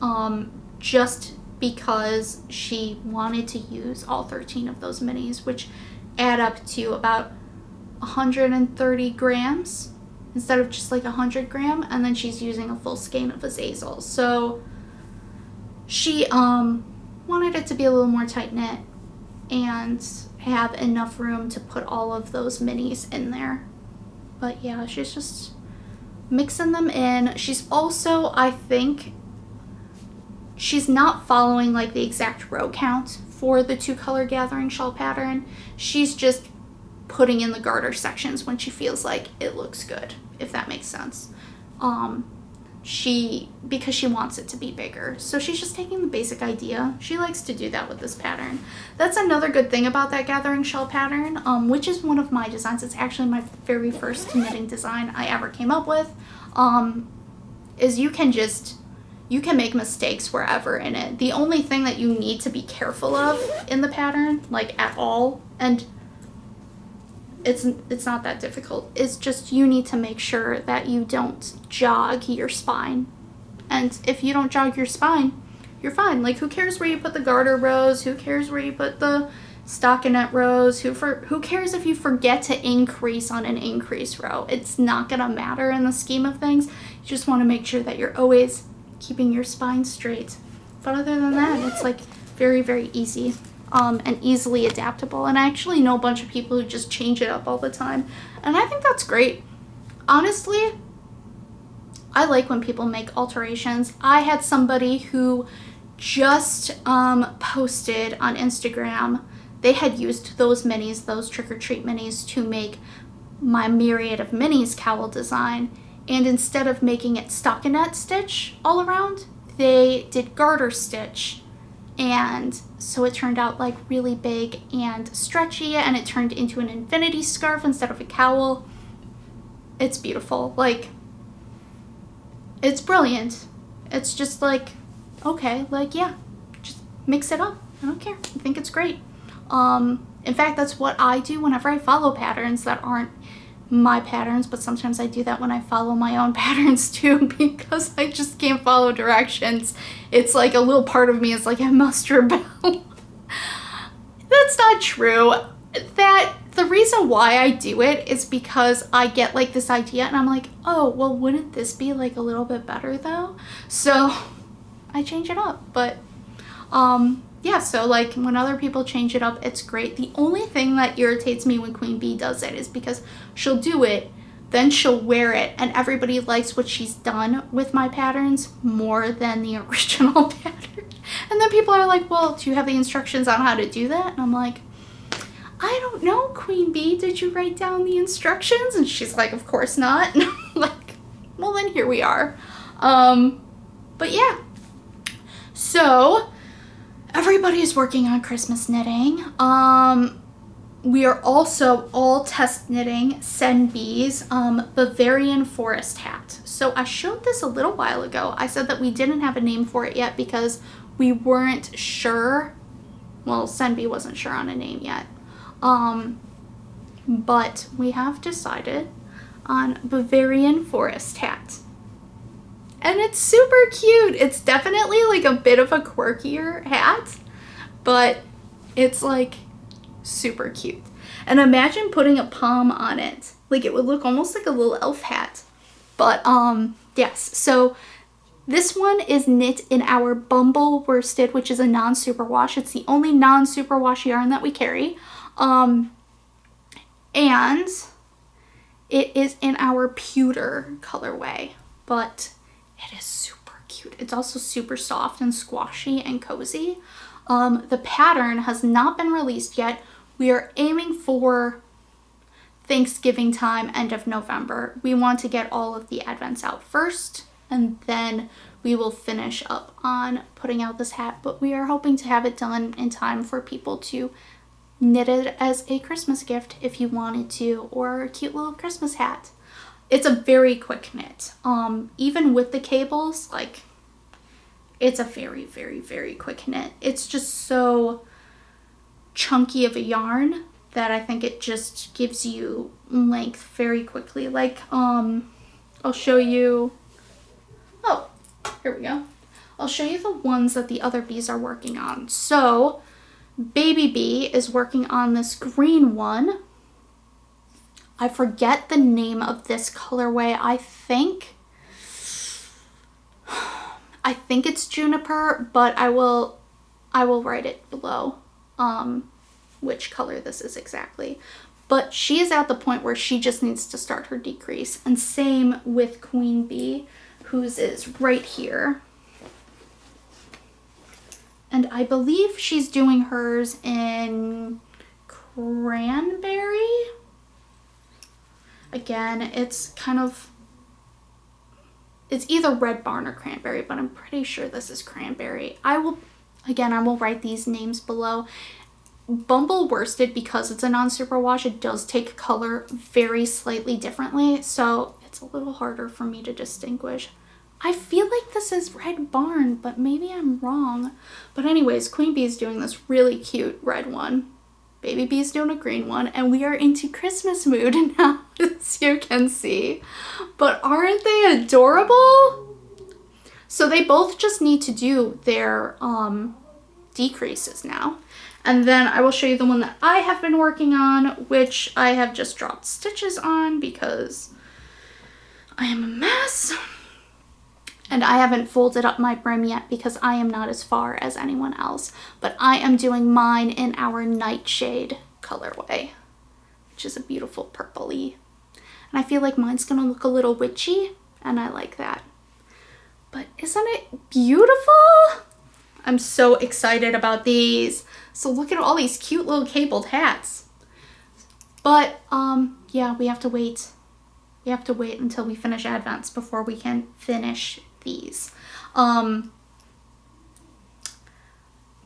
just because she wanted to use all 13 of those minis, which add up to about 130 grams instead of just like 100 gram, and then she's using a full skein of Azazel. So she wanted it to be a little more tight knit and have enough room to put all of those minis in there. But yeah, she's just mixing them in. She's also, I think, she's not following like the exact row count for the 2-color gathering shawl pattern. She's just putting in the garter sections when she feels like it looks good, if that makes sense. Because she wants it to be bigger. So she's just taking the basic idea. She likes to do that with this pattern. That's another good thing about that gathering shawl pattern, which is one of my designs. It's actually my very first knitting design I ever came up with, is you can make mistakes wherever in it. The only thing that you need to be careful of in the pattern, like at all, and it's not that difficult, is just you need to make sure that you don't jog your spine. And if you don't jog your spine, you're fine. Like, who cares where you put the garter rows? Who cares where you put the stockinette rows? Who cares if you forget to increase on an increase row? It's not gonna matter in the scheme of things. You just want to make sure that you're always keeping your spine straight. But other than that, it's like very, very easy. And easily adaptable. And I actually know a bunch of people who just change it up all the time. And I think that's great. Honestly, I like when people make alterations. I had somebody who just posted on Instagram. They had used those minis, those trick-or-treat minis, to make my Myriad of Minis cowl design. And instead of making it stockinette stitch all around, they did garter stitch. And so it turned out like really big and stretchy, and it turned into an infinity scarf instead of a cowl. It's beautiful. Like, it's brilliant. It's just like, okay, like, yeah, just mix it up. I don't care. I think it's great. In fact, that's what I do whenever I follow patterns that aren't my patterns, but sometimes I do that when I follow my own patterns too, because I just can't follow directions. It's like a little part of me is like, I must rebel. That's not true. The reason why I do it is because I get like this idea and I'm like, oh, well, wouldn't this be like a little bit better though? So I change it up. But yeah, so like when other people change it up, it's great. The only thing that irritates me when Queen Bee does it is because she'll do it, then she'll wear it, and everybody likes what she's done with my patterns more than the original pattern. And then people are like, well, do you have the instructions on how to do that? And I'm like, I don't know, Queen Bee, did you write down the instructions? And she's like, of course not. And I'm like, well, then here we are. But yeah, so everybody is working on Christmas knitting. We are also all test knitting SenBee's Bavarian Forest hat. So I showed this a little while ago. I said that we didn't have a name for it yet because we weren't sure. Well, SenBee wasn't sure on a name yet. But we have decided on Bavarian Forest hat. And it's super cute. It's definitely like a bit of a quirkier hat, but it's like super cute. And imagine putting a palm on it. Like, it would look almost like a little elf hat. But yes, so this one is knit in our Bumble worsted, which is a non-superwash. It's the only non-superwash yarn that we carry. And it is in our pewter colorway, but it is super cute. It's also super soft and squashy and cozy. The pattern has not been released yet. We are aiming for Thanksgiving time, end of November. We want to get all of the advents out first, and then we will finish up on putting out this hat, but we are hoping to have it done in time for people to knit it as a Christmas gift if you wanted to, or a cute little Christmas hat. It's a very quick knit. Even with the cables, like, it's a very, very, very quick knit. It's just so chunky of a yarn that I think it just gives you length very quickly. Like, I'll show you, oh, here we go. I'll show you the ones that the other bees are working on. So, BabyBee is working on this green one. I forget the name of this colorway. I think it's Juniper, but I will write it below which color this is exactly. But she is at the point where she just needs to start her decrease. And same with Queen Bee, whose is right here. And I believe she's doing hers in cranberry. Again, it's either Red Barn or cranberry, but I'm pretty sure this is cranberry. I will write these names below. Bumble Worsted, because it's a non-superwash, it does take color very slightly differently, so it's a little harder for me to distinguish. I feel like this is Red Barn, but maybe I'm wrong. But anyways, Queen Bee is doing this really cute red one. BabyBee is doing a green one, and we are into Christmas mood now, as you can see. But aren't they adorable? So they both just need to do their decreases now. And then I will show you the one that I have been working on, which I have just dropped stitches on because I am a mess. And I haven't folded up my brim yet because I am not as far as anyone else. But I am doing mine in our Nightshade colorway, which is a beautiful purpley. And I feel like mine's gonna look a little witchy, and I like that. But isn't it beautiful? I'm so excited about these. So look at all these cute little cabled hats. But yeah, we have to wait. We have to wait until we finish Advents before we can finish these.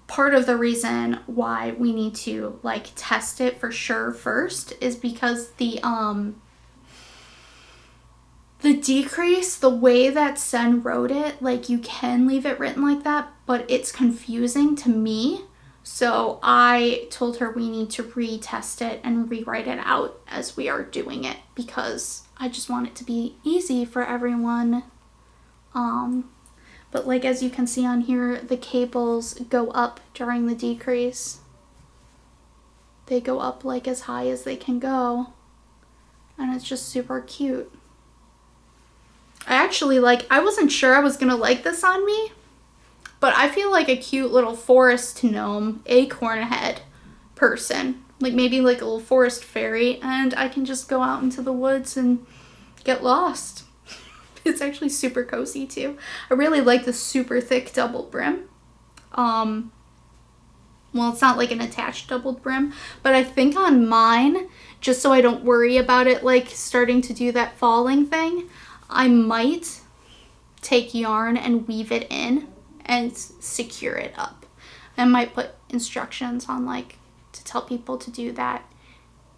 Part of the reason why we need to like test it for sure first is because the decrease, the way that Sen wrote it, like you can leave it written like that, but it's confusing to me. So I told her we need to retest it and rewrite it out as we are doing it because I just want it to be easy for everyone. But like as you can see on here, the cables go up during the decrease. They go up like as high as they can go. And it's just super cute. I actually I wasn't sure I was gonna like this on me, but I feel like a cute little forest gnome, acorn head person. Like maybe like a little forest fairy, and I can just go out into the woods and get lost. It's actually super cozy too. I really like the super thick double brim. Well, it's not like an attached doubled brim, but I think on mine, just so I don't worry about it like starting to do that falling thing, I might take yarn and weave it in and secure it up. I might put instructions on to tell people to do that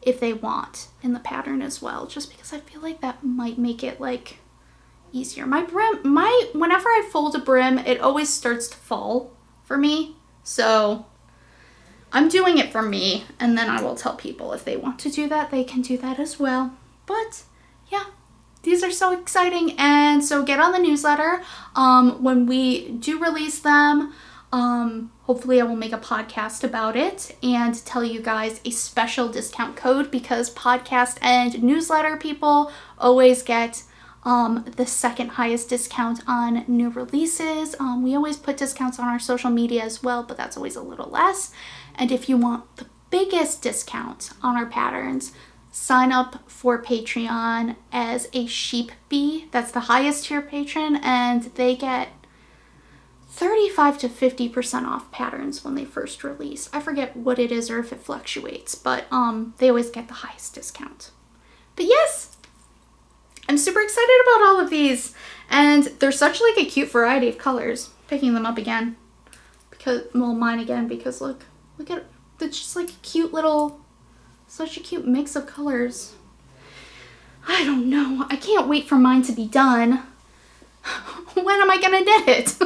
if they want in the pattern as well, just because I feel like that might make it easier. My brim, whenever I fold a brim, it always starts to fall for me. So I'm doing it for me, and then I will tell people if they want to do that, they can do that as well. But yeah, these are so exciting, and so get on the newsletter. When we do release them, hopefully I will make a podcast about it and tell you guys a special discount code, because podcast and newsletter people always get the second highest discount on new releases. We always put discounts on our social media as well, but that's always a little less. And if you want the biggest discount on our patterns, sign up for Patreon as a SenBee. That's the highest tier patron, and they get 35 to 50% off patterns when they first release. I forget what it is or if it fluctuates, but they always get the highest discount. But yes, I'm super excited about all of these, and they're such a cute variety of colors. Picking them up again because, well, mine again, because look at it. It's just a cute little, such a cute mix of colors. I don't know. I can't wait for mine to be done. When am I gonna knit it?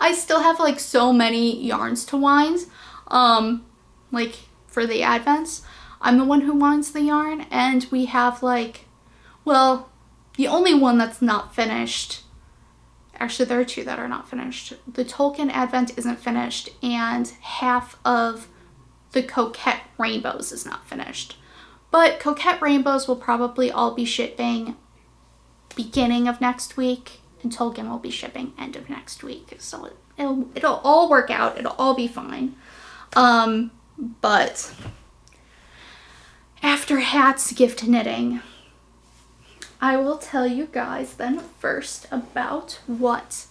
I still have so many yarns to wind. For the Advents, I'm the one who winds the yarn, and we have well, the only one that's not finished, actually there are two that are not finished. The Tolkien Advent isn't finished, and half of the Coquette Rainbows is not finished. But Coquette Rainbows will probably all be shipping beginning of next week, and Tolkien will be shipping end of next week. So it'll all work out. It'll all be fine. But after hats gift knitting, I will tell you guys then first about what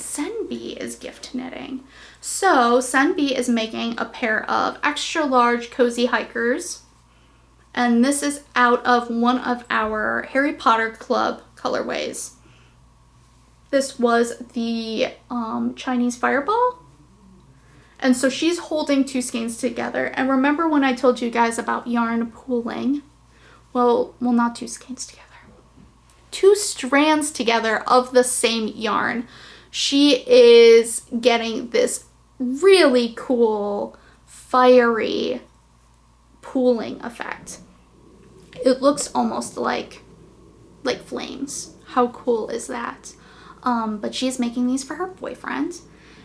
SenBee is gift knitting. So SenBee is making a pair of extra large cozy hikers. And this is out of one of our Harry Potter Club colorways. This was the Chinese Fireball. And so she's holding two skeins together. And remember when I told you guys about yarn pooling? Well, not two skeins together. Two strands together of the same yarn. She is getting this really cool, fiery pooling effect. It looks almost like flames. How cool is that? But she's making these for her boyfriend.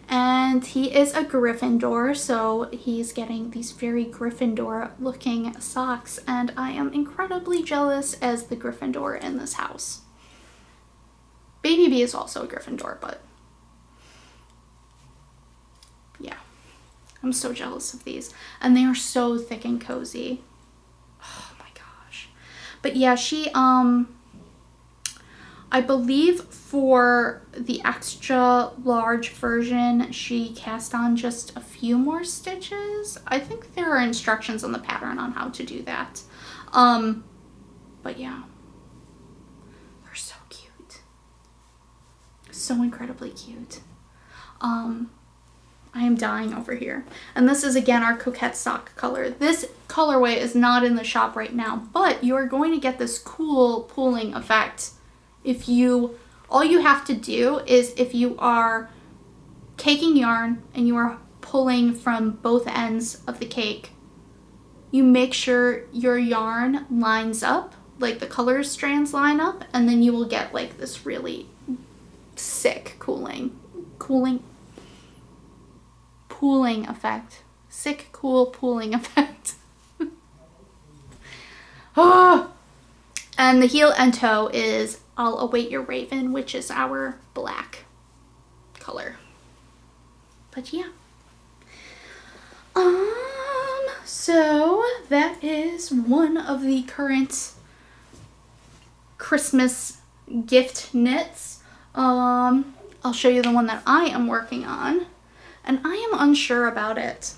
And he is a Gryffindor, so he's getting these very Gryffindor looking socks, and I am incredibly jealous as the Gryffindor in this house. BabyBee is also a Gryffindor, but yeah, I'm so jealous of these. And they are so thick and cozy. Oh my gosh. But yeah, she, I believe for the extra large version, she cast on just a few more stitches. I think there are instructions on the pattern on how to do that. But yeah, they're so cute. So incredibly cute. I am dying over here. And this is again our Coquette sock color. This colorway is not in the shop right now, but you're going to get this cool pooling effect. If you, all you have to do is if you are caking yarn and you are pulling from both ends of the cake, you make sure your yarn lines up, like the color strands line up, and then you will get like this really sick pooling effect. Sick, cool pooling effect. Oh! And the heel and toe is I'll Await Your Raven, which is our black color. But yeah. So that is one of the current Christmas gift knits. I'll show you the one that I am working on, and I am unsure about it.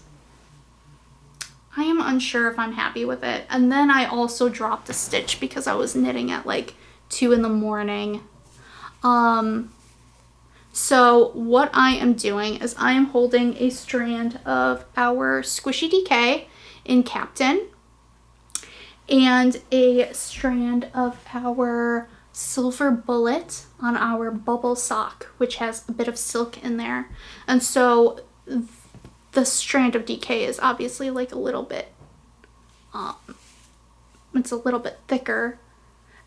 I am unsure if I'm happy with it. And then I also dropped a stitch because I was knitting at like 2 in the morning. So what I am doing is I am holding a strand of our Squishy DK in Captain and a strand of our Silver Bullet on our Bubble Sock, which has a bit of silk in there. And so the strand of DK is obviously like a little bit, it's a little bit thicker.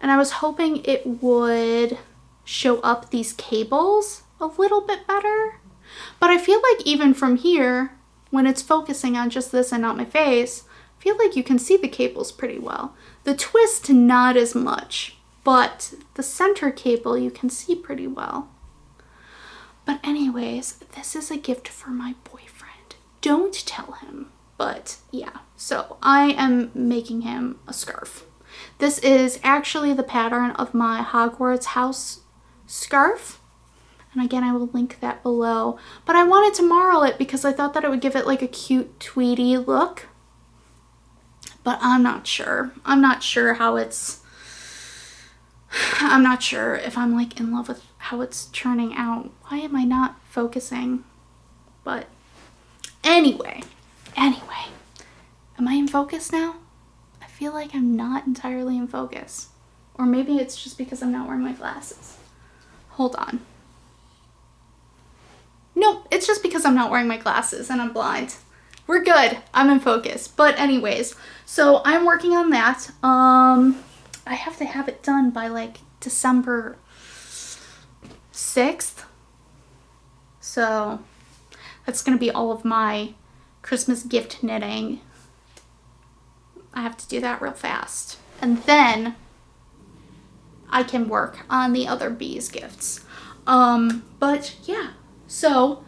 And I was hoping it would show up these cables a little bit better. But I feel like even from here, when it's focusing on just this and not my face, I feel like you can see the cables pretty well. The twist, not as much, but the center cable you can see pretty well. But anyways, this is a gift for my boyfriend. Don't tell him, but yeah. So I am making him a scarf. This is actually the pattern of my Hogwarts house scarf. And again, I will link that below. But I wanted to marl it because I thought that it would give it like a cute tweedy look. But I'm not sure. I'm not sure how it's... I'm not sure if I'm like in love with how it's turning out. Why am I not focusing? But anyway. Am I in focus now? I feel like I'm not entirely in focus. Or maybe it's just because I'm not wearing my glasses. Hold on. Nope, it's just because I'm not wearing my glasses and I'm blind. We're good. I'm in focus. But anyways, so I'm working on that. I have to have it done by like December 6th. So that's going to be all of my Christmas gift knitting. I have to do that real fast. And then I can work on the other bees gifts. But yeah, so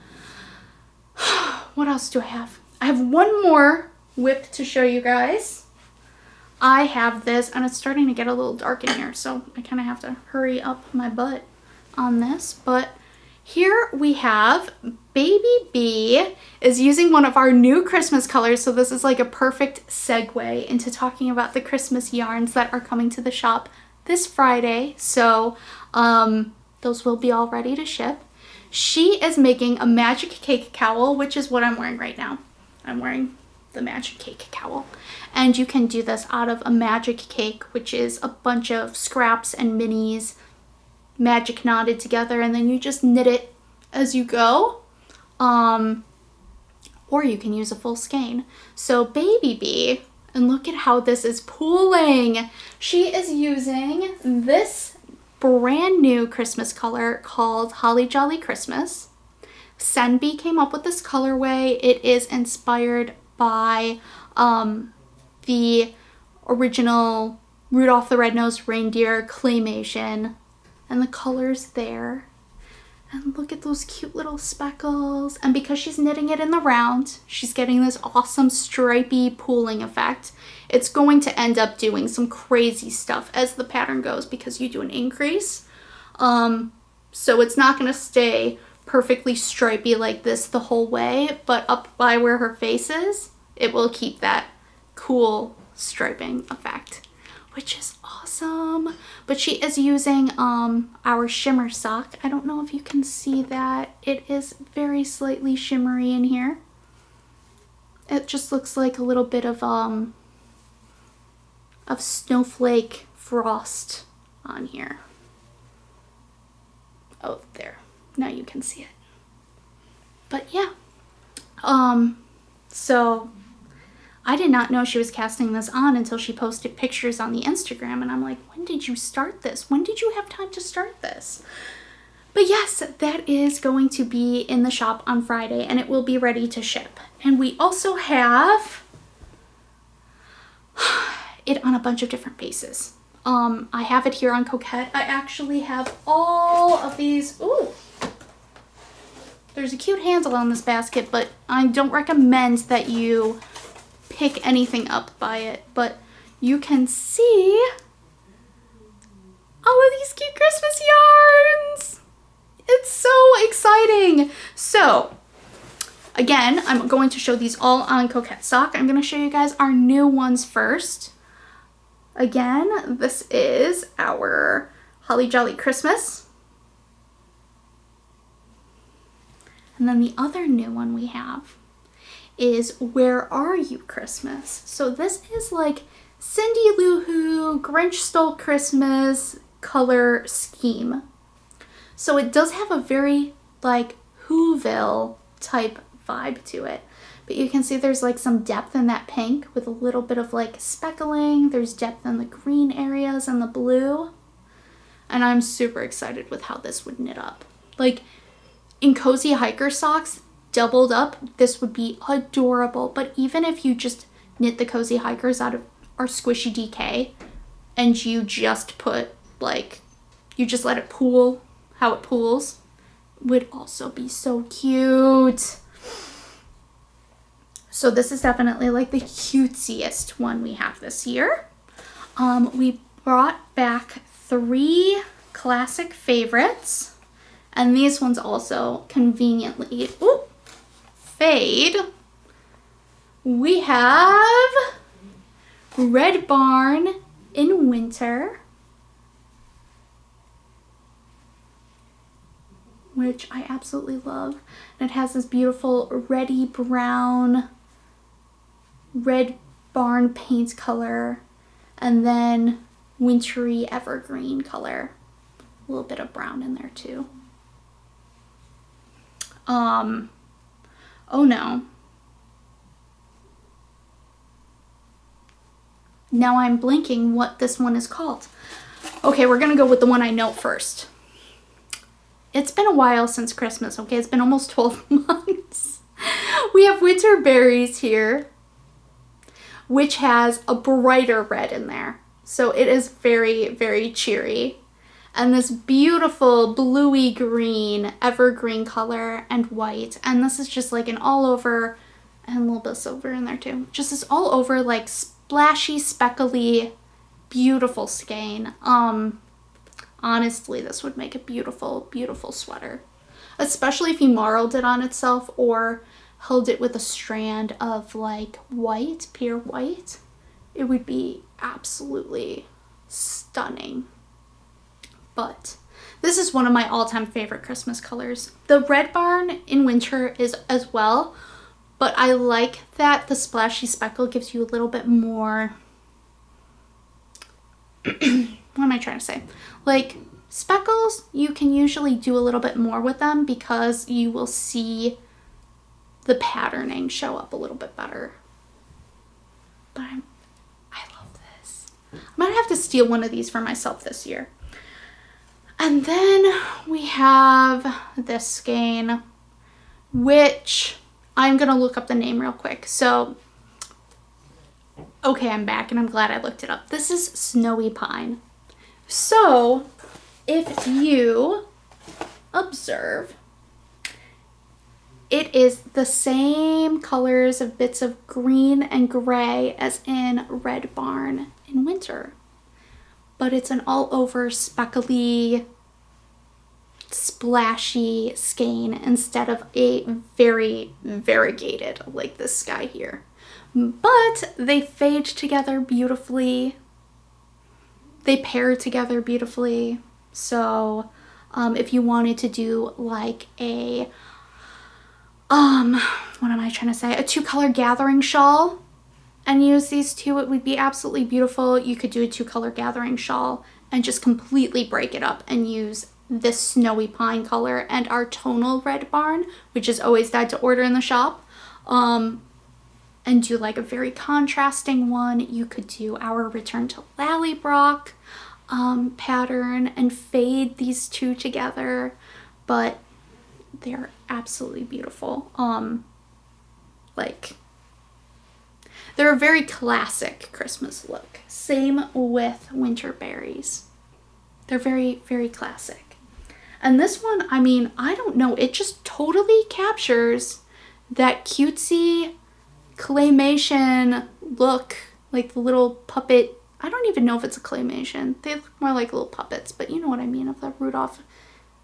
what else do I have? I have one more whip to show you guys. I have this, and it's starting to get a little dark in here, so I kind of have to hurry up my butt on this. But here we have BabyBee is using one of our new Christmas colors. So this is like a perfect segue into talking about the Christmas yarns that are coming to the shop this Friday. So those will be all ready to ship. She is making a magic cake cowl, which is what I'm wearing right now. I'm wearing the magic cake cowl. And you can do this out of a magic cake, which is a bunch of scraps and minis magic knotted together, and then you just knit it as you go. Or you can use a full skein. So BabyBee, and look at how this is pooling. She is using this brand new Christmas color called Holly Jolly Christmas. SenBee came up with this colorway. It is inspired by the original Rudolph the Red-Nosed Reindeer claymation, and the colors there. And look at those cute little speckles. And because she's knitting it in the round, she's getting this awesome stripy pooling effect. It's going to end up doing some crazy stuff as the pattern goes because you do an increase. So it's not going to stay perfectly stripy like this the whole way, but up by where her face is, it will keep that cool striping effect, which is awesome. But she is using our shimmer sock. I don't know if you can see that. It is very slightly shimmery in here. It just looks like a little bit of snowflake frost on here. Oh, there. Now you can see it. But yeah. So I did not know she was casting this on until she posted pictures on the Instagram, and I'm like, when did you start this? When did you have time to start this? But yes, that is going to be in the shop on Friday, and it will be ready to ship. And we also have it on a bunch of different bases. I have it here on Coquette. I actually have all of these. Ooh, there's a cute handle on this basket, but I don't recommend that you pick anything up by it. But you can see all of these cute Christmas yarns. It's so exciting. So again, I'm going to show these all on Coquette Sock. I'm going to show you guys our new ones first. Again, this is our Holly Jolly Christmas. And then the other new one we have is Where Are You Christmas? So this is like Cindy Lou Who, Grinch Stole Christmas color scheme. So it does have a very like Whoville type vibe to it. But you can see there's like some depth in that pink with a little bit of like speckling. There's depth in the green areas and the blue. And I'm super excited with how this would knit up. Like in cozy hiker socks, doubled up, this would be adorable. But even if you just knit the cozy hikers out of our squishy DK and you just put like, you just let it pool how it pools, would also be so cute. So this is definitely like the cutesiest one we have this year. We brought back 3 classic favorites, and these ones also conveniently fade. We have Red Barn in winter, which I absolutely love. And it has this beautiful reddy brown Red Barn paint color, and then wintry evergreen color. A little bit of brown in there too. Oh no. Now I'm blanking what this one is called. Okay, we're gonna go with the one I know first. It's been a while since Christmas, okay? It's been almost 12 months. We have Winter Berries here, which has a brighter red in there. So it is very, very cheery. And this beautiful bluey green, evergreen color and white. And this is just like an all over, and a little bit of silver in there too. Just this all over like splashy, speckly, beautiful skein. Honestly, this would make a beautiful, beautiful sweater. especially if you marled it on itself or held it with a strand of like white, pure white. It would be absolutely stunning. But this is one of my all-time favorite Christmas colors. The Red Barn in winter is as well, but I like that the splashy speckle gives you a little bit more, what am I trying to say? Like, speckles, you can usually do a little bit more with them because you will see the patterning show up a little bit better. But I love this. I'm gonna have to steal one of these for myself this year. And then we have this skein, which I'm gonna look up the name real quick. So, okay, I'm back and I'm glad I looked it up. This is Snowy Pine. So, if you observe, it is the same colors of bits of green and gray as in Red Barn in winter. But it's an all over speckly, splashy skein instead of a very variegated like this guy here. But they fade together beautifully. They pair together beautifully. So if you wanted to do like a, what am I trying to say? A 2-color gathering shawl and use these two, it would be absolutely beautiful. You could do a 2-color gathering shawl and just completely break it up and use this Snowy Pine color and our tonal Red Barn, which is always dyed to order in the shop, and do like a very contrasting one. You could do our Return to Lallybroch pattern and fade these two together, but they're absolutely beautiful. Like, they're a very classic Christmas look. Same with Winter Berries. They're very, very classic. And this one, I mean, I don't know, it just totally captures that cutesy claymation look, like the little puppet. I don't even know if it's a claymation. They look more like little puppets, but you know what I mean, of the Rudolph,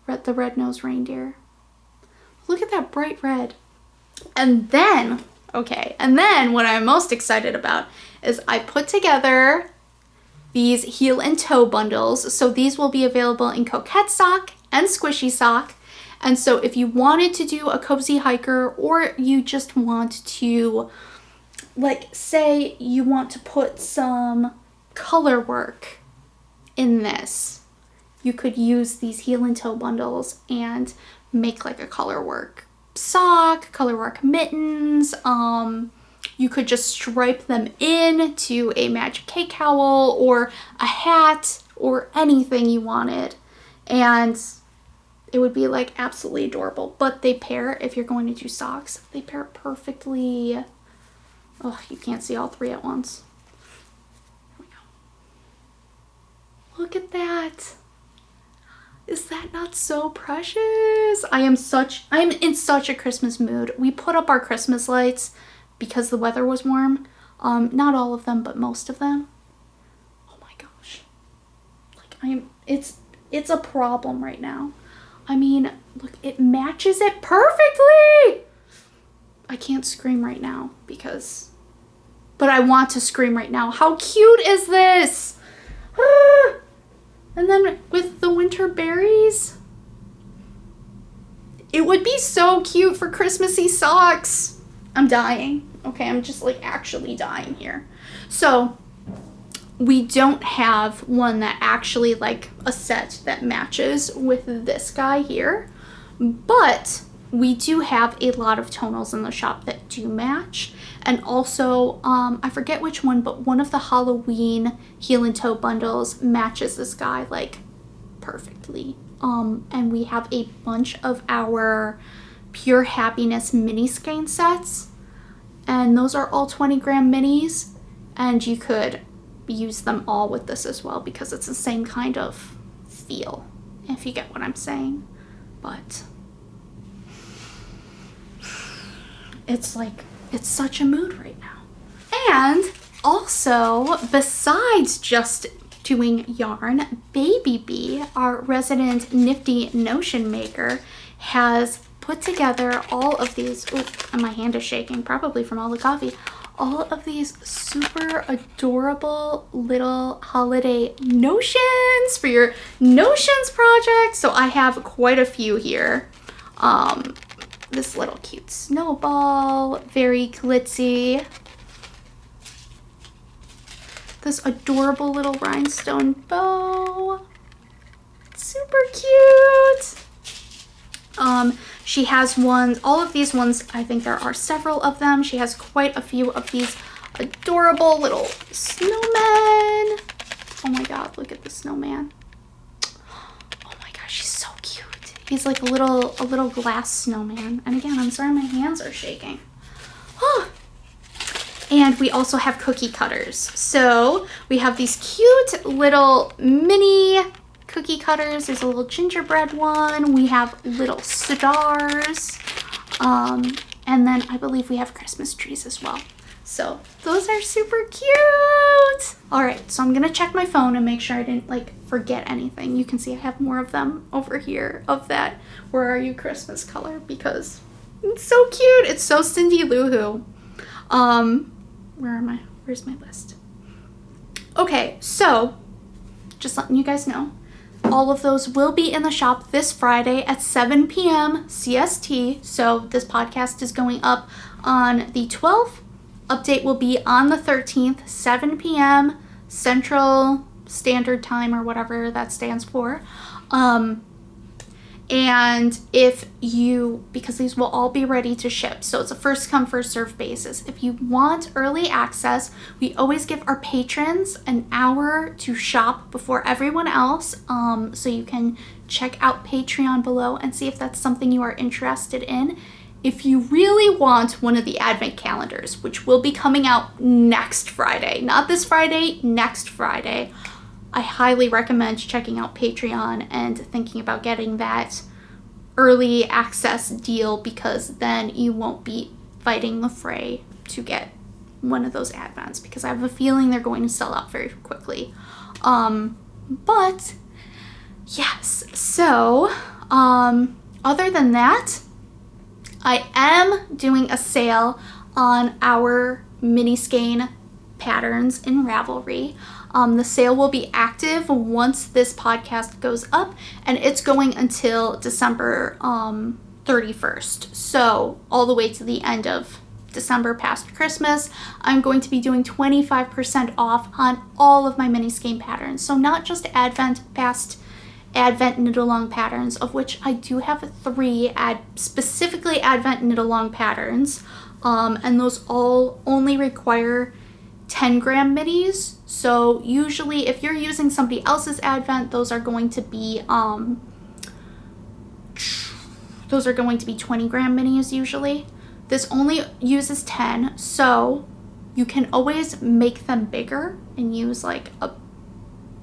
the red-nosed reindeer. Look at that bright red. And then, okay, and then what I'm most excited about is I put together these heel and toe bundles. So these will be available in Coquette sock and Squishy sock. And so if you wanted to do a cozy hiker, or you just want to, like, say you want to put some color work in this, you could use these heel and toe bundles and make like a color work sock, color work mittens. You could just stripe them in to a magic cake cowl or a hat or anything you wanted, and it would be like absolutely adorable. But they pair, if you're going to do socks, they pair perfectly. Oh, you can't see all three at once. Here we go. Look at that. Is that not so precious? I'm in such a Christmas mood. We put up our Christmas lights because the weather was warm. Not all of them, but most of them. Oh my gosh. Like, it's a problem right now. I mean, look, it matches it perfectly. I can't scream right now but I want to scream right now. How cute is this? Ah! And then with the winter berries, it would be so cute for Christmassy socks. I'm dying. Okay, I'm just like actually dying here. So we don't have one that actually, like a set that matches with this guy here, but we do have a lot of tonals in the shop that do match. And also, I forget which one, but one of the Halloween heel and toe bundles matches this guy like perfectly. And we have a bunch of our Pure Happiness mini skein sets, and those are all 20-gram minis, and you could use them all with this as well because it's the same kind of feel, if you get what I'm saying. But it's like, it's such a mood right now. And also, besides just doing yarn, BabyBee, our resident nifty notion maker, has put together all of these, oh, and my hand is shaking, probably from all the coffee, all of these super adorable little holiday notions for your notions project. So I have quite a few here. This little cute snowball, very glitzy. This adorable little rhinestone bow, super cute. She has ones, all of these ones, I think there are several of them. She has quite a few of these adorable little snowmen. Oh my God, look at the snowman. Oh my gosh, she's so cute. He's like a little glass snowman. And again, I'm sorry my hands are shaking. And we also have cookie cutters. So we have these cute little mini cookie cutters. There's a little gingerbread one. We have little stars. And then I believe we have Christmas trees as well. So those are super cute. All right, so I'm gonna check my phone and make sure I didn't like forget anything. You can see I have more of them over here of that "Where Are You" Christmas color because it's so cute. It's so Cindy Lou Who. Where am I? Where's my list? Okay, so just letting you guys know, all of those will be in the shop this Friday at 7 p.m. CST. So this podcast is going up on the 12th. Update will be on the 13th, 7 p.m. Central Standard Time or whatever that stands for. And if you, because these will all be ready to ship, so it's a first come, first serve basis. If you want early access, we always give our patrons an hour to shop before everyone else. So you can check out Patreon below and see if that's something you are interested in. If you really want one of the advent calendars, which will be coming out next Friday, not this Friday, next Friday, I highly recommend checking out Patreon and thinking about getting that early access deal because then you won't be fighting the fray to get one of those advents because I have a feeling they're going to sell out very quickly. But yes, so other than that, I am doing a sale on our mini skein patterns in Ravelry. The sale will be active once this podcast goes up, and it's going until December 31st. So all the way to the end of December past Christmas, I'm going to be doing 25% off on all of my mini skein patterns. So not just Advent, past Advent knit-along patterns, of which I do have 3 specifically Advent knit-along patterns, and those all only require 10 gram minis. So usually if you're using somebody else's Advent, those are going to be 20 gram minis usually. This only uses 10, so you can always make them bigger and use like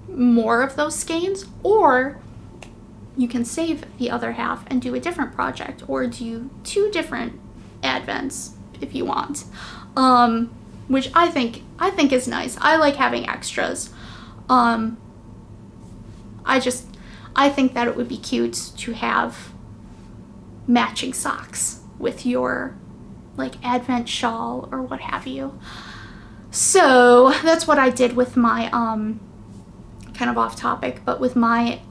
more of those skeins, or you can save the other half and do a different project or do 2 different Advents if you want. Which I think is nice. I like having extras. I think that it would be cute to have matching socks with your like Advent shawl or what have you. So that's what I did with my kind of off topic, but with my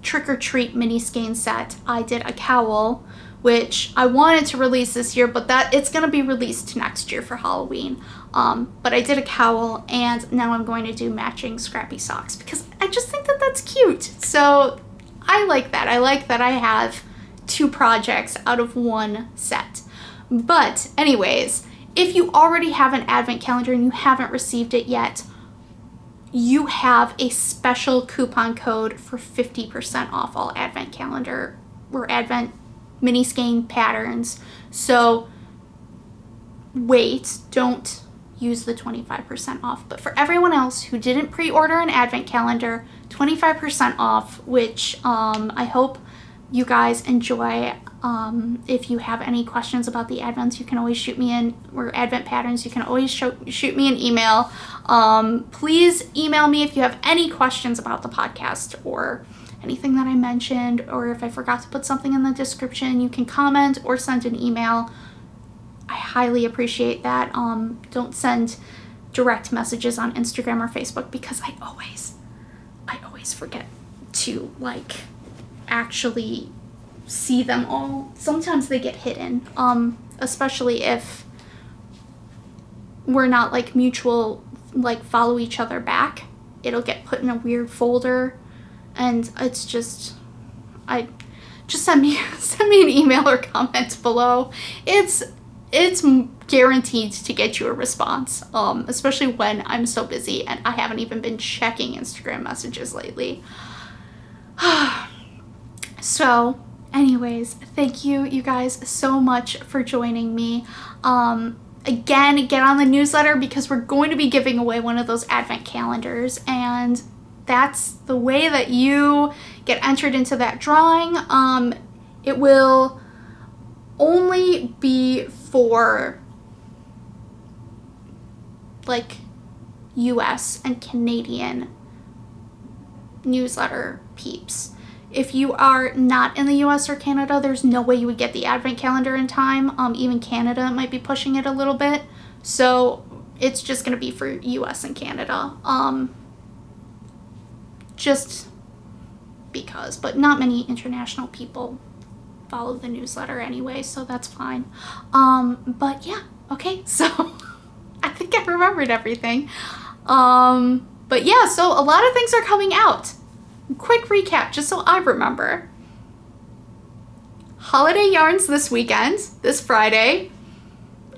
trick or treat mini skein set, I did a cowl, which I wanted to release this year, but that it's going to be released next year for Halloween. But I did a cowl, and now I'm going to do matching scrappy socks because I just think that that's cute. So I like that. I like that I have 2 projects out of 1 set. But anyways, if you already have an Advent calendar and you haven't received it yet, you have a special coupon code for 50% off all Advent calendar or Advent mini skein patterns. So wait, don't use the 25% off. But for everyone else who didn't pre-order an Advent calendar, 25% off, which I hope you guys enjoy. If you have any questions about the Advents, you can always shoot me in, or Advent patterns, you can always shoot me an email. Please email me if you have any questions about the podcast or anything that I mentioned, or if I forgot to put something in the description, you can comment or send an email. I highly appreciate that. Don't send direct messages on Instagram or Facebook because I always forget to like actually see them all. Sometimes they get hidden, especially if we're not like mutual, like follow each other back. It'll get put in a weird folder, and it's just, just send me an email or comment below. It's guaranteed to get you a response, especially when I'm so busy and I haven't even been checking Instagram messages lately. So anyways, thank you guys so much for joining me. Again, get on the newsletter because we're going to be giving away one of those advent calendars, and that's the way that you get entered into that drawing. It will only be for like US and Canadian newsletter peeps. If you are not in the US or Canada, there's no way you would get the advent calendar in time. Even Canada might be pushing it a little bit. So it's just going to be for US and Canada. Just because. But not many international people follow the newsletter anyway, so that's fine. But yeah, okay, so I think I remembered everything. But yeah, so a lot of things are coming out. Quick recap, just so I remember. Holiday yarns this weekend, this Friday.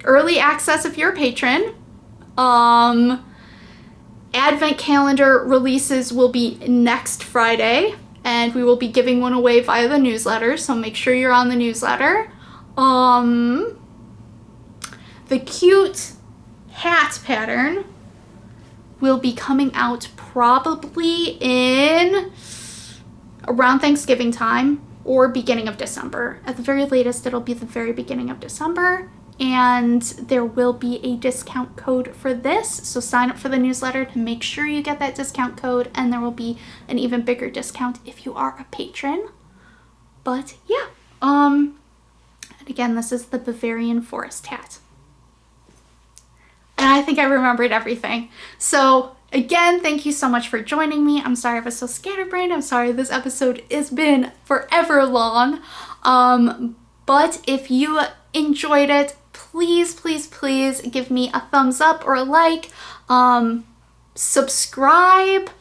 Early access if you're a patron. Advent calendar releases will be next Friday, and we will be giving one away via the newsletter, so make sure you're on the newsletter. The cute hat pattern will be coming out probably in around Thanksgiving time or beginning of December. At the very latest, it'll be the very beginning of December, and there will be a discount code for this, so sign up for the newsletter to make sure you get that discount code, and there will be an even bigger discount if you are a patron. But yeah, and again, this is the Bavarian Forest hat. And I think I remembered everything. So again, thank you so much for joining me. I'm sorry I was so scatterbrained. I'm sorry this episode has been forever long. But if you enjoyed it, please give me a thumbs up or a like, subscribe,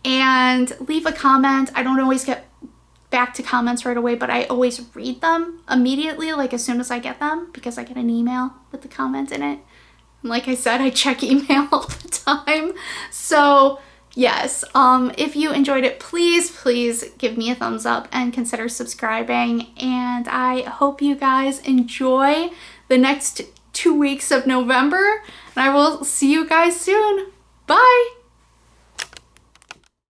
and leave a comment. I don't always get back to comments right away, but I always read them immediately, like as soon as I get them, because I get an email with the comment in it. And like I said, I check email all the time. So yes, if you enjoyed it, please give me a thumbs up and consider subscribing. And I hope you guys enjoy the next 2 weeks of November, and I will see you guys soon. Bye!